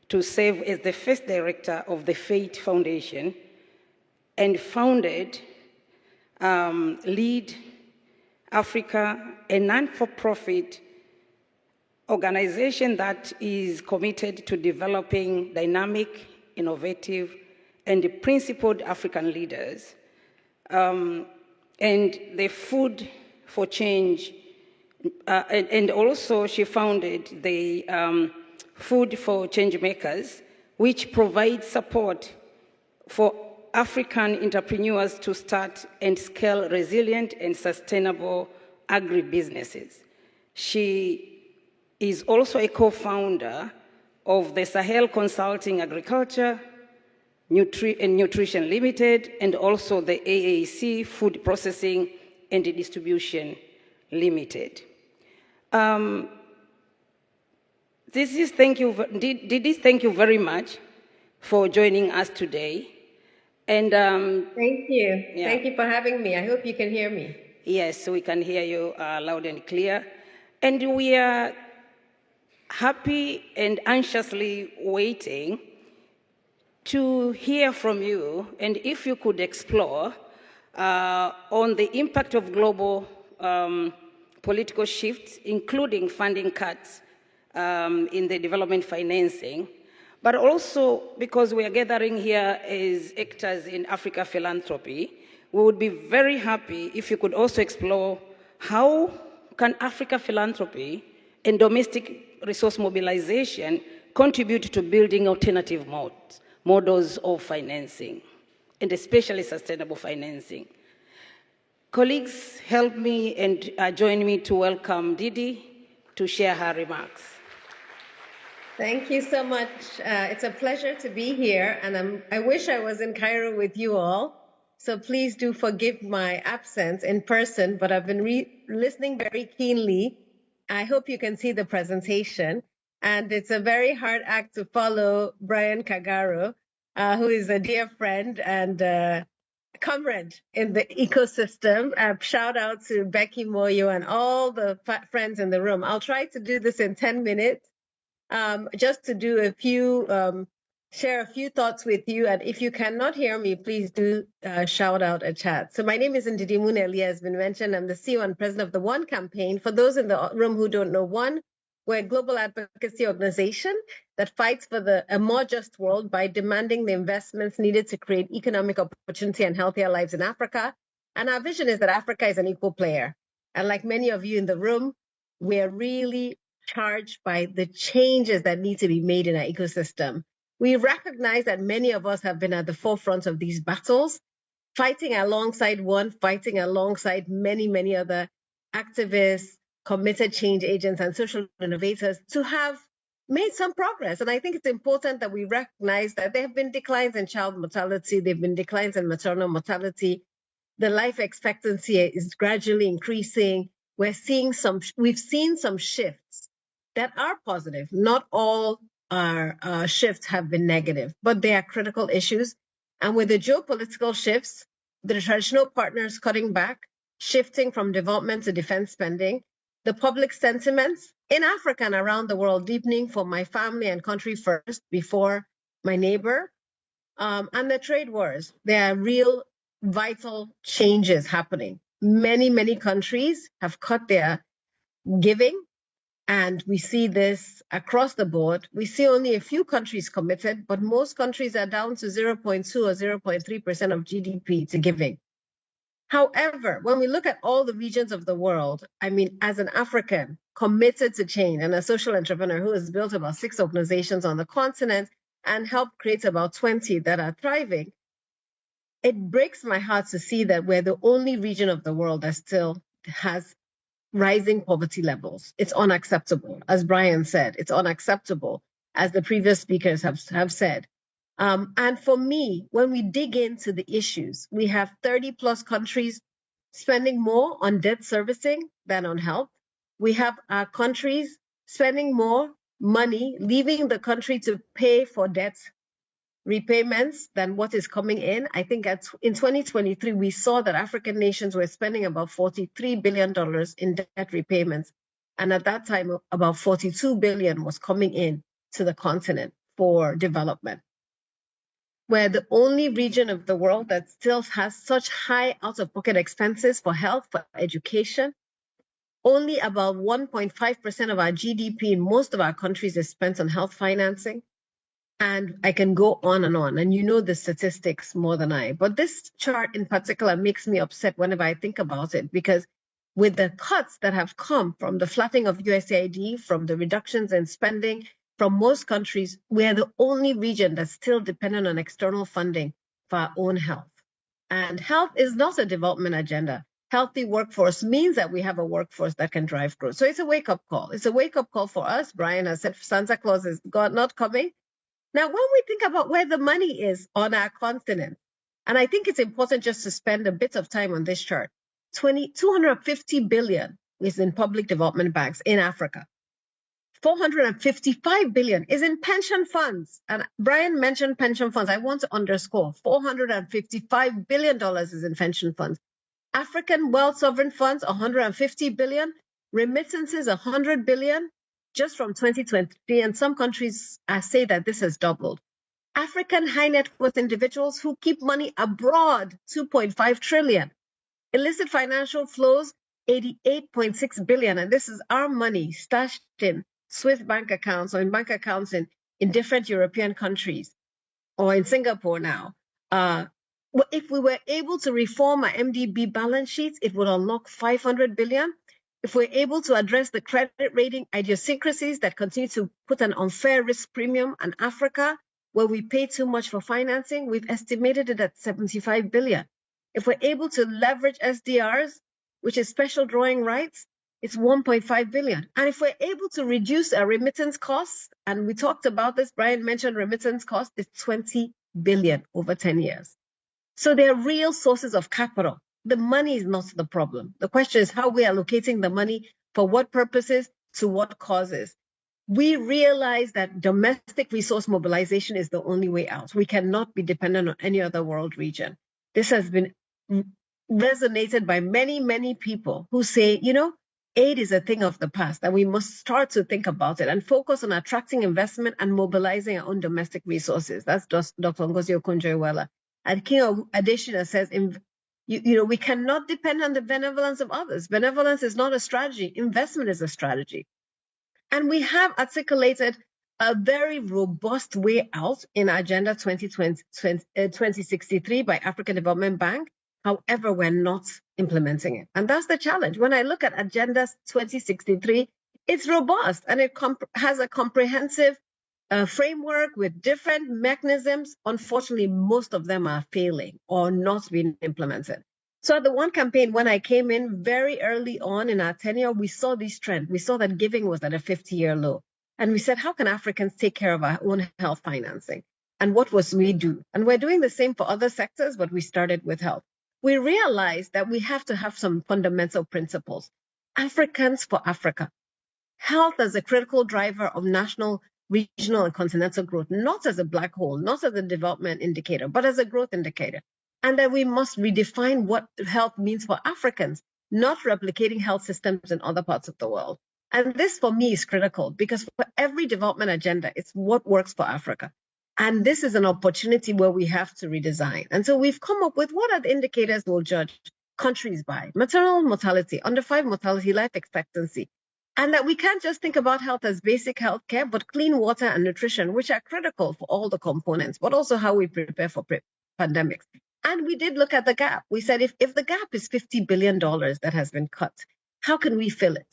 to serve as the first director of the Fate Foundation and founded Lead Africa, a non-for-profit organization that is committed to developing dynamic, innovative, and principled African leaders. And the Food for Change, and also she founded the Food for Change Makers, which provides support for African entrepreneurs to start and scale resilient and sustainable agribusinesses. She is also a co-founder of the Sahel Consulting Agriculture and Nutrition Limited, and also the AAC Food Processing and Distribution Limited. Didi, thank you very much for joining us today. And thank you. Yeah. Thank you for having me. I hope you can hear me. Yes, we can hear you loud and clear. And we are happy and anxiously waiting to hear from you, and if you could explore on the impact of global political shifts, including funding cuts in the development financing, but also because we are gathering here as actors in Africa philanthropy, we would be very happy if you could also explore how can Africa philanthropy and domestic resource mobilization contribute to building alternative models of financing, and especially sustainable financing. Colleagues, help me and join me to welcome Didi to share her remarks. Thank you so much. It's a pleasure to be here, and I wish I was in Cairo with you all. So please do forgive my absence in person, but I've been listening very keenly. I hope you can see the presentation. And it's a very hard act to follow Brian Kagaro, who is a dear friend and comrade in the ecosystem. Shout out to Becky Moyo and all the friends in the room. I'll try to do this in 10 minutes, just to do a few, share a few thoughts with you. And if you cannot hear me, please do shout out a chat. So my name is Ndidi Muneli, as been mentioned. I'm the CEO and president of the One Campaign. For those in the room who don't know One, we're a global advocacy organization that fights for a more just world by demanding the investments needed to create economic opportunity and healthier lives in Africa. And our vision is that Africa is an equal player. And like many of you in the room, we're really charged by the changes that need to be made in our ecosystem. We recognize that many of us have been at the forefront of these battles, fighting alongside One, fighting alongside many, many other activists, committed change agents, and social innovators to have made some progress. And I think it's important that we recognize that there have been declines in child mortality, there have been declines in maternal mortality. The life expectancy is gradually increasing. We've seen some shifts that are positive. Not all our shifts have been negative, but they are critical issues. And with the geopolitical shifts, the traditional partners cutting back, shifting from development to defense spending, the public sentiments in Africa and around the world deepening for my family and country first before my neighbor, and the trade wars. There are real vital changes happening. Many, many countries have cut their giving, and we see this across the board. We see only a few countries committed, but most countries are down to 0.2 or 0.3% of GDP to giving. However, when we look at all the regions of the world, I mean, as an African committed to change and a social entrepreneur who has built about 6 organizations on the continent and helped create about 20 that are thriving, it breaks my heart to see that we're the only region of the world that still has rising poverty levels. It's unacceptable. As Brian said, it's unacceptable, as the previous speakers have said. And for me, when we dig into the issues, we have 30 plus countries spending more on debt servicing than on health. We have our countries spending more money, leaving the country to pay for debt repayments than what is coming in. I think in 2023, we saw that African nations were spending about $43 billion in debt repayments. And at that time, about $42 billion was coming in to the continent. for development. We're the only region of the world that still has such high out-of-pocket expenses for health, for education. Only about 1.5% of our GDP in most of our countries is spent on health financing. And I can go on, and you know the statistics more than I. But this chart in particular makes me upset whenever I think about it, because with the cuts that have come from the flattening of USAID, from the reductions in spending, from most countries, we are the only region that's still dependent on external funding for our own health. And health is not a development agenda. Healthy workforce means that we have a workforce that can drive growth. So it's a wake-up call. It's a wake-up call for us. Brian has said Santa Claus is not coming. Now, when we think about where the money is on our continent, and I think it's important just to spend a bit of time on this chart, 250 billion is in public development banks in Africa. 455 billion is in pension funds. And Brian mentioned pension funds. I want to underscore $455 billion is in pension funds. African wealth sovereign funds, 150 billion. Remittances, 100 billion just from 2023. And some countries say that this has doubled. African high net worth individuals who keep money abroad, 2.5 trillion. Illicit financial flows, 88.6 billion. And this is our money stashed in Swiss bank accounts or in bank accounts in different European countries or in Singapore now. If we were able to reform our MDB balance sheets, it would unlock 500 billion. If we're able to address the credit rating idiosyncrasies that continue to put an unfair risk premium on Africa, where we pay too much for financing, we've estimated it at 75 billion. If we're able to leverage SDRs, which is special drawing rights, it's 1.5 billion. And if we're able to reduce our remittance costs, and we talked about this, Brian mentioned remittance costs, it's 20 billion over 10 years. So they're real sources of capital. The money is not the problem. The question is how we are allocating the money, for what purposes, to what causes. We realize that domestic resource mobilization is the only way out. We cannot be dependent on any other world region. This has been resonated by many, many people who say, aid is a thing of the past, and we must start to think about it and focus on attracting investment and mobilizing our own domestic resources. That's just Dr. Ngozi Okonjo-Iweala. And King Adesina says, we cannot depend on the benevolence of others. Benevolence is not a strategy. Investment is a strategy. And we have articulated a very robust way out in Agenda 2063 by African Development Bank. However, we're not implementing it. And that's the challenge. When I look at Agenda 2063, it's robust and it has a comprehensive framework with different mechanisms. Unfortunately, most of them are failing or not being implemented. So at the One Campaign, when I came in very early on in our tenure, we saw this trend. We saw that giving was at a 50-year low. And we said, how can Africans take care of our own health financing? And what was we do? And we're doing the same for other sectors, but we started with health. We realized that we have to have some fundamental principles. Africans for Africa. Health as a critical driver of national, regional, and continental growth, not as a black hole, not as a development indicator, but as a growth indicator. And that we must redefine what health means for Africans, not replicating health systems in other parts of the world. And this, for me, is critical because for every development agenda, it's what works for Africa. And this is an opportunity where we have to redesign. And so we've come up with what are the indicators we'll judge countries by: maternal mortality, under 5 mortality, life expectancy. And that we can't just think about health as basic health care, but clean water and nutrition, which are critical for all the components, but also how we prepare for pandemics. And we did look at the gap. We said, if the gap is $50 billion that has been cut, how can we fill it?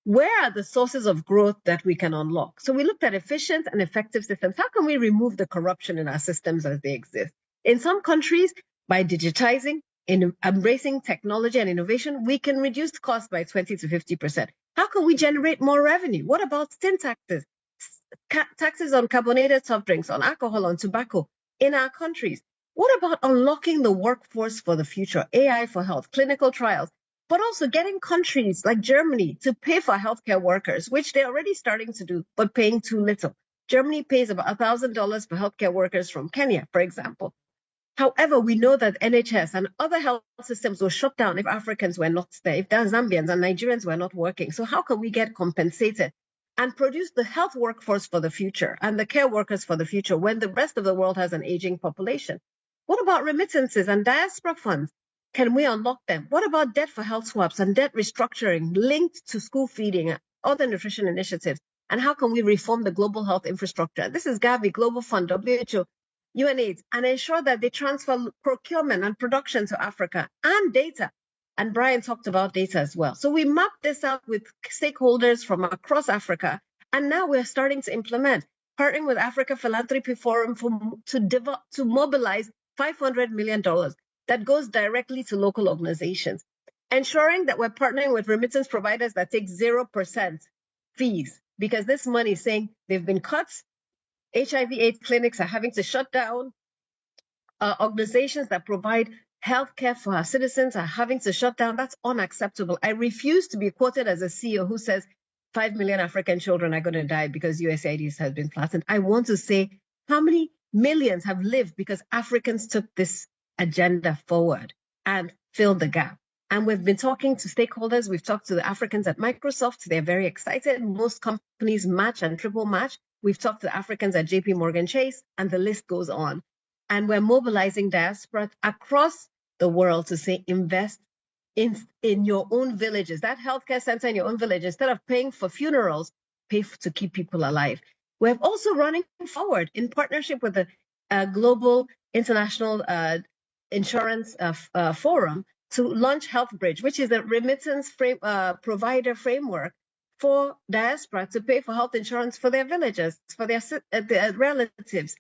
Where are the sources of growth that we can unlock? So we looked at efficient and effective systems. How can we remove the corruption in our systems as they exist? In some countries, by digitizing, in embracing technology and innovation, we can reduce costs by 20 to 50%. How can we generate more revenue? What about sin taxes? Taxes on carbonated soft drinks, on alcohol, on tobacco in our countries? What about unlocking the workforce for the future? AI for health, clinical trials, but also getting countries like Germany to pay for healthcare workers, which they're already starting to do, but paying too little. Germany pays about $1,000 for healthcare workers from Kenya, for example. However, we know that NHS and other health systems were shut down if Africans were not there, if the Zambians and Nigerians were not working. So how can we get compensated and produce the health workforce for the future and the care workers for the future when the rest of the world has an aging population? What about remittances and diaspora funds? Can we unlock them? What about debt for health swaps and debt restructuring linked to school feeding and other nutrition initiatives? And how can we reform the global health infrastructure? This is Gavi, Global Fund, WHO, UNAIDS, and ensure that they transfer procurement and production to Africa and data. And Brian talked about data as well. So we mapped this out with stakeholders from across Africa, and now we're starting to implement, partnering with Africa Philanthropy Forum to mobilize $500 million that goes directly to local organizations, ensuring that we're partnering with remittance providers that take 0% fees, because this money is saying they've been cut, HIV/AIDS clinics are having to shut down, organizations that provide healthcare for our citizens are having to shut down. That's unacceptable. I refuse to be quoted as a CEO who says 5 million African children are going to die because USAID has been flattened. I want to say how many millions have lived because Africans took this agenda forward and filled the gap. And we've been talking to stakeholders. We've talked to the Africans at Microsoft. They're very excited. Most companies match and triple match. We've talked to Africans at JP Morgan Chase, and the list goes on. And we're mobilizing diaspora across the world to say, invest in your own villages. That healthcare center in your own village, instead of paying for funerals, pay to keep people alive. We're also running forward in partnership with the Global International Insurance Forum to launch Health Bridge, which is a remittance provider framework for diaspora to pay for health insurance for their villages, for their relatives,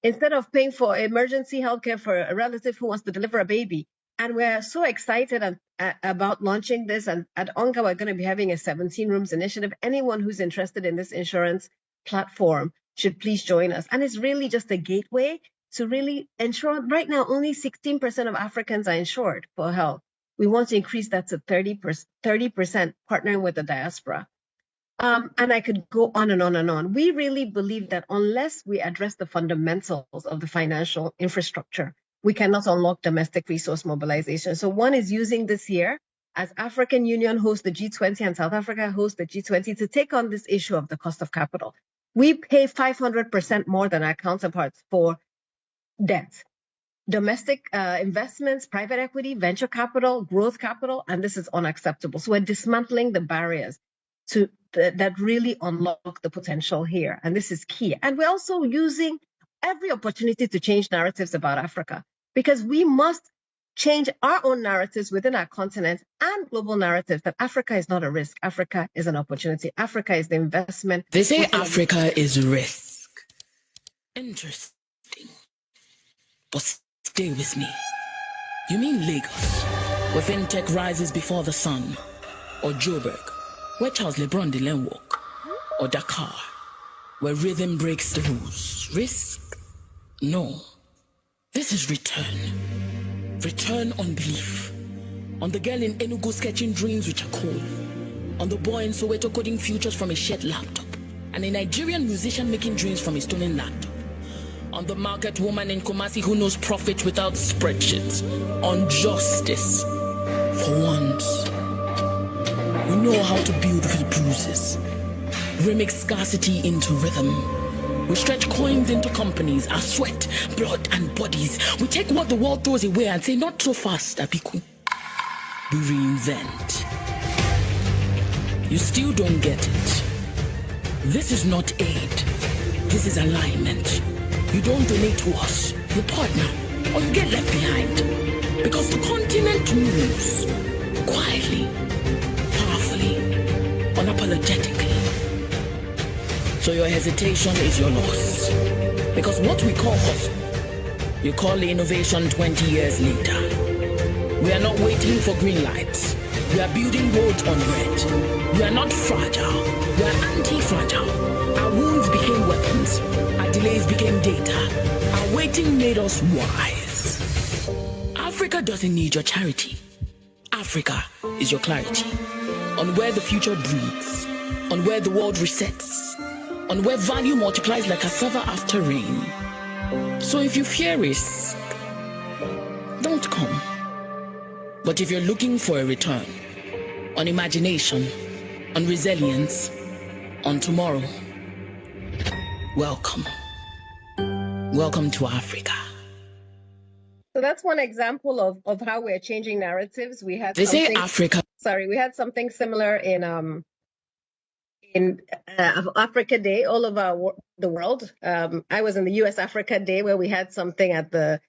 instead of paying for emergency healthcare for a relative who wants to deliver a baby. And we're so excited about launching this. And at ONGA, we're going to be having a 17 rooms initiative. Anyone who's interested in this insurance platform should please join us. And it's really just a gateway to really ensure. Right now, only 16% of Africans are insured for health. We want to increase that to 30%, partnering with the diaspora. And I could go on and on and on. We really believe that unless we address the fundamentals of the financial infrastructure, we cannot unlock domestic resource mobilization. So one is using this year as African Union hosts the G20 and South Africa hosts the G20 to take on this issue of the cost of capital. We pay 500% more than our counterparts for debt. Domestic investments, private equity, venture capital, growth capital, and this is unacceptable. So we're dismantling the barriers that really unlock the potential here. And this is key. And we're also using every opportunity to change narratives about Africa, because we must change our own narratives within our continent and global narratives that Africa is not a risk. Africa is an opportunity. Africa is the investment. They say Africa is risk. Interesting. But stay with me. You mean Lagos, where fintech rises before the sun? Or Joburg, where Charles LeBron didn't walk? Or Dakar, where rhythm breaks the rules? Risk? No. This is return. Return on belief. On the girl in Enugu sketching dreams which are cool. On the boy in Soweto coding futures from a shared laptop. And a Nigerian musician making dreams from a stolen laptop. On the market woman in Kumasi who knows profit without spreadsheets. On justice. For once, we know how to build with bruises. Remix scarcity into rhythm. We stretch coins into companies, our sweat, blood, and bodies. We take what the world throws away and say, not so fast, Abiku. We reinvent. You still don't get it. This is not aid. This is alignment. You don't donate to us, you partner, or you get left behind. Because the continent moves quietly, powerfully, unapologetically. So your hesitation is your loss. Because what we call hustle, you call innovation 20 years later. We are not waiting for green lights. We are building roads on red. We are not fragile. We are anti-fragile. Our wounds became weapons. Our delays became data. Our waiting made us wise. Africa doesn't need your charity. Africa is your clarity. On where the future breathes. On where the world resets. On where value multiplies like cassava after rain. So if you fear risk, don't come. But if you're looking for a return, on imagination, on resilience, on tomorrow. Welcome. Welcome to Africa. So that's one example of how we're changing narratives. We had They say something, Africa. sorry, we had something similar in Africa Day all over the world. I was in the US Africa Day where we had something at the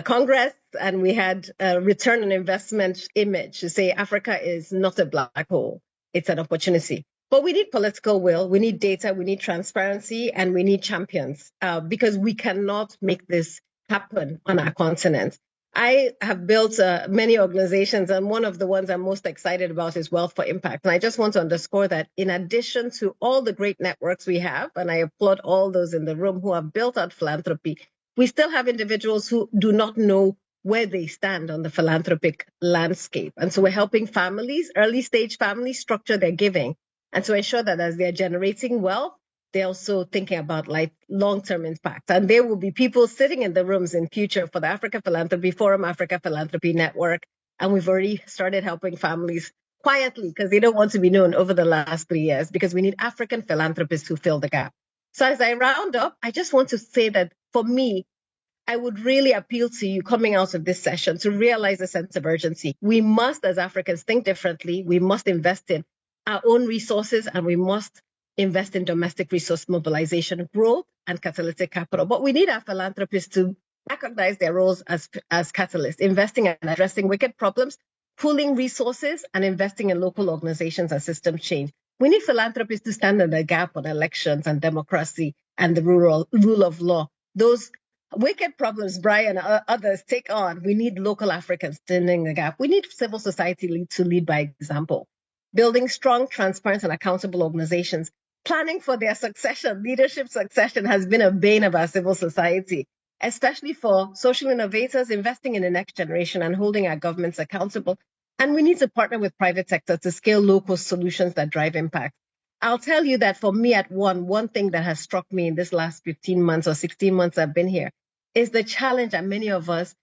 Congress, and we had a return on investment image to say Africa is not a black hole, it's an opportunity. But we need political will, we need data, we need transparency, and we need champions because we cannot make this happen on our continent. I have built many organizations, and one of the ones I'm most excited about is Wealth for Impact. And I just want to underscore that in addition to all the great networks we have, and I applaud all those in the room who have built out philanthropy, we still have individuals who do not know where they stand on the philanthropic landscape. And so we're helping families, early stage families, structure their giving and to ensure that as they're generating wealth, they're also thinking about like long-term impact. And there will be people sitting in the rooms in future for the Africa Philanthropy Forum, Africa Philanthropy Network. And we've already started helping families quietly because they don't want to be known over the last 3 years because we need African philanthropists who fill the gap. So as I round up, I just want to say that for me, I would really appeal to you coming out of this session to realize a sense of urgency. We must, as Africans, think differently. We must invest in our own resources and we must invest in domestic resource mobilization, growth, and catalytic capital. But we need our philanthropists to recognize their roles as catalysts, investing and addressing wicked problems, pooling resources, and investing in local organizations and system change. We need philanthropists to stand in the gap on elections and democracy and the rule of law. Those wicked problems Brian and others take on, we need local Africans standing the gap. We need civil society to lead by example, building strong, transparent, and accountable organizations. Planning for their succession, leadership succession has been a bane of our civil society, especially for social innovators, investing in the next generation and holding our governments accountable. And we need to partner with private sector to scale local solutions that drive impact. I'll tell you that for me at one thing that has struck me in this last 15 months or 16 months I've been here is the challenge that many of us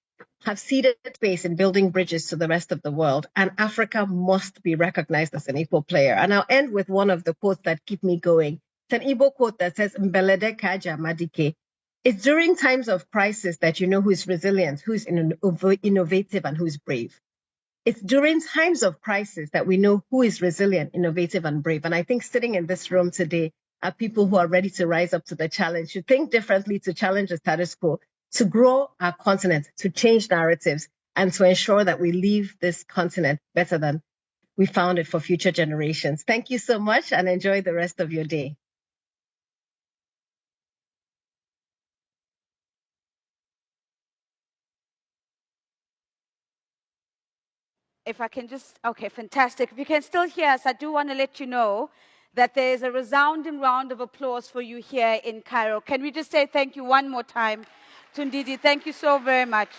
have ceded space in building bridges to the rest of the world, and Africa must be recognized as an equal player. And I'll end with one of the quotes that keep me going. It's an Igbo quote that says, "Mbelede kaja madike." It's during times of crisis that you know who is resilient, who is innovative, and who is brave. It's during times of crisis that we know who is resilient, innovative, and brave. And I think sitting in this room today are people who are ready to rise up to the challenge, to think differently, to challenge the status quo, to grow our continent, to change narratives, and to ensure that we leave this continent better than we found it for future generations. Thank you so much and enjoy the rest of your day. If I can just, okay, fantastic. If you can still hear us, I do want to let you know that there is a resounding round of applause for you here in Cairo. Can we just say thank you one more time to Ndidi? Thank you so very much.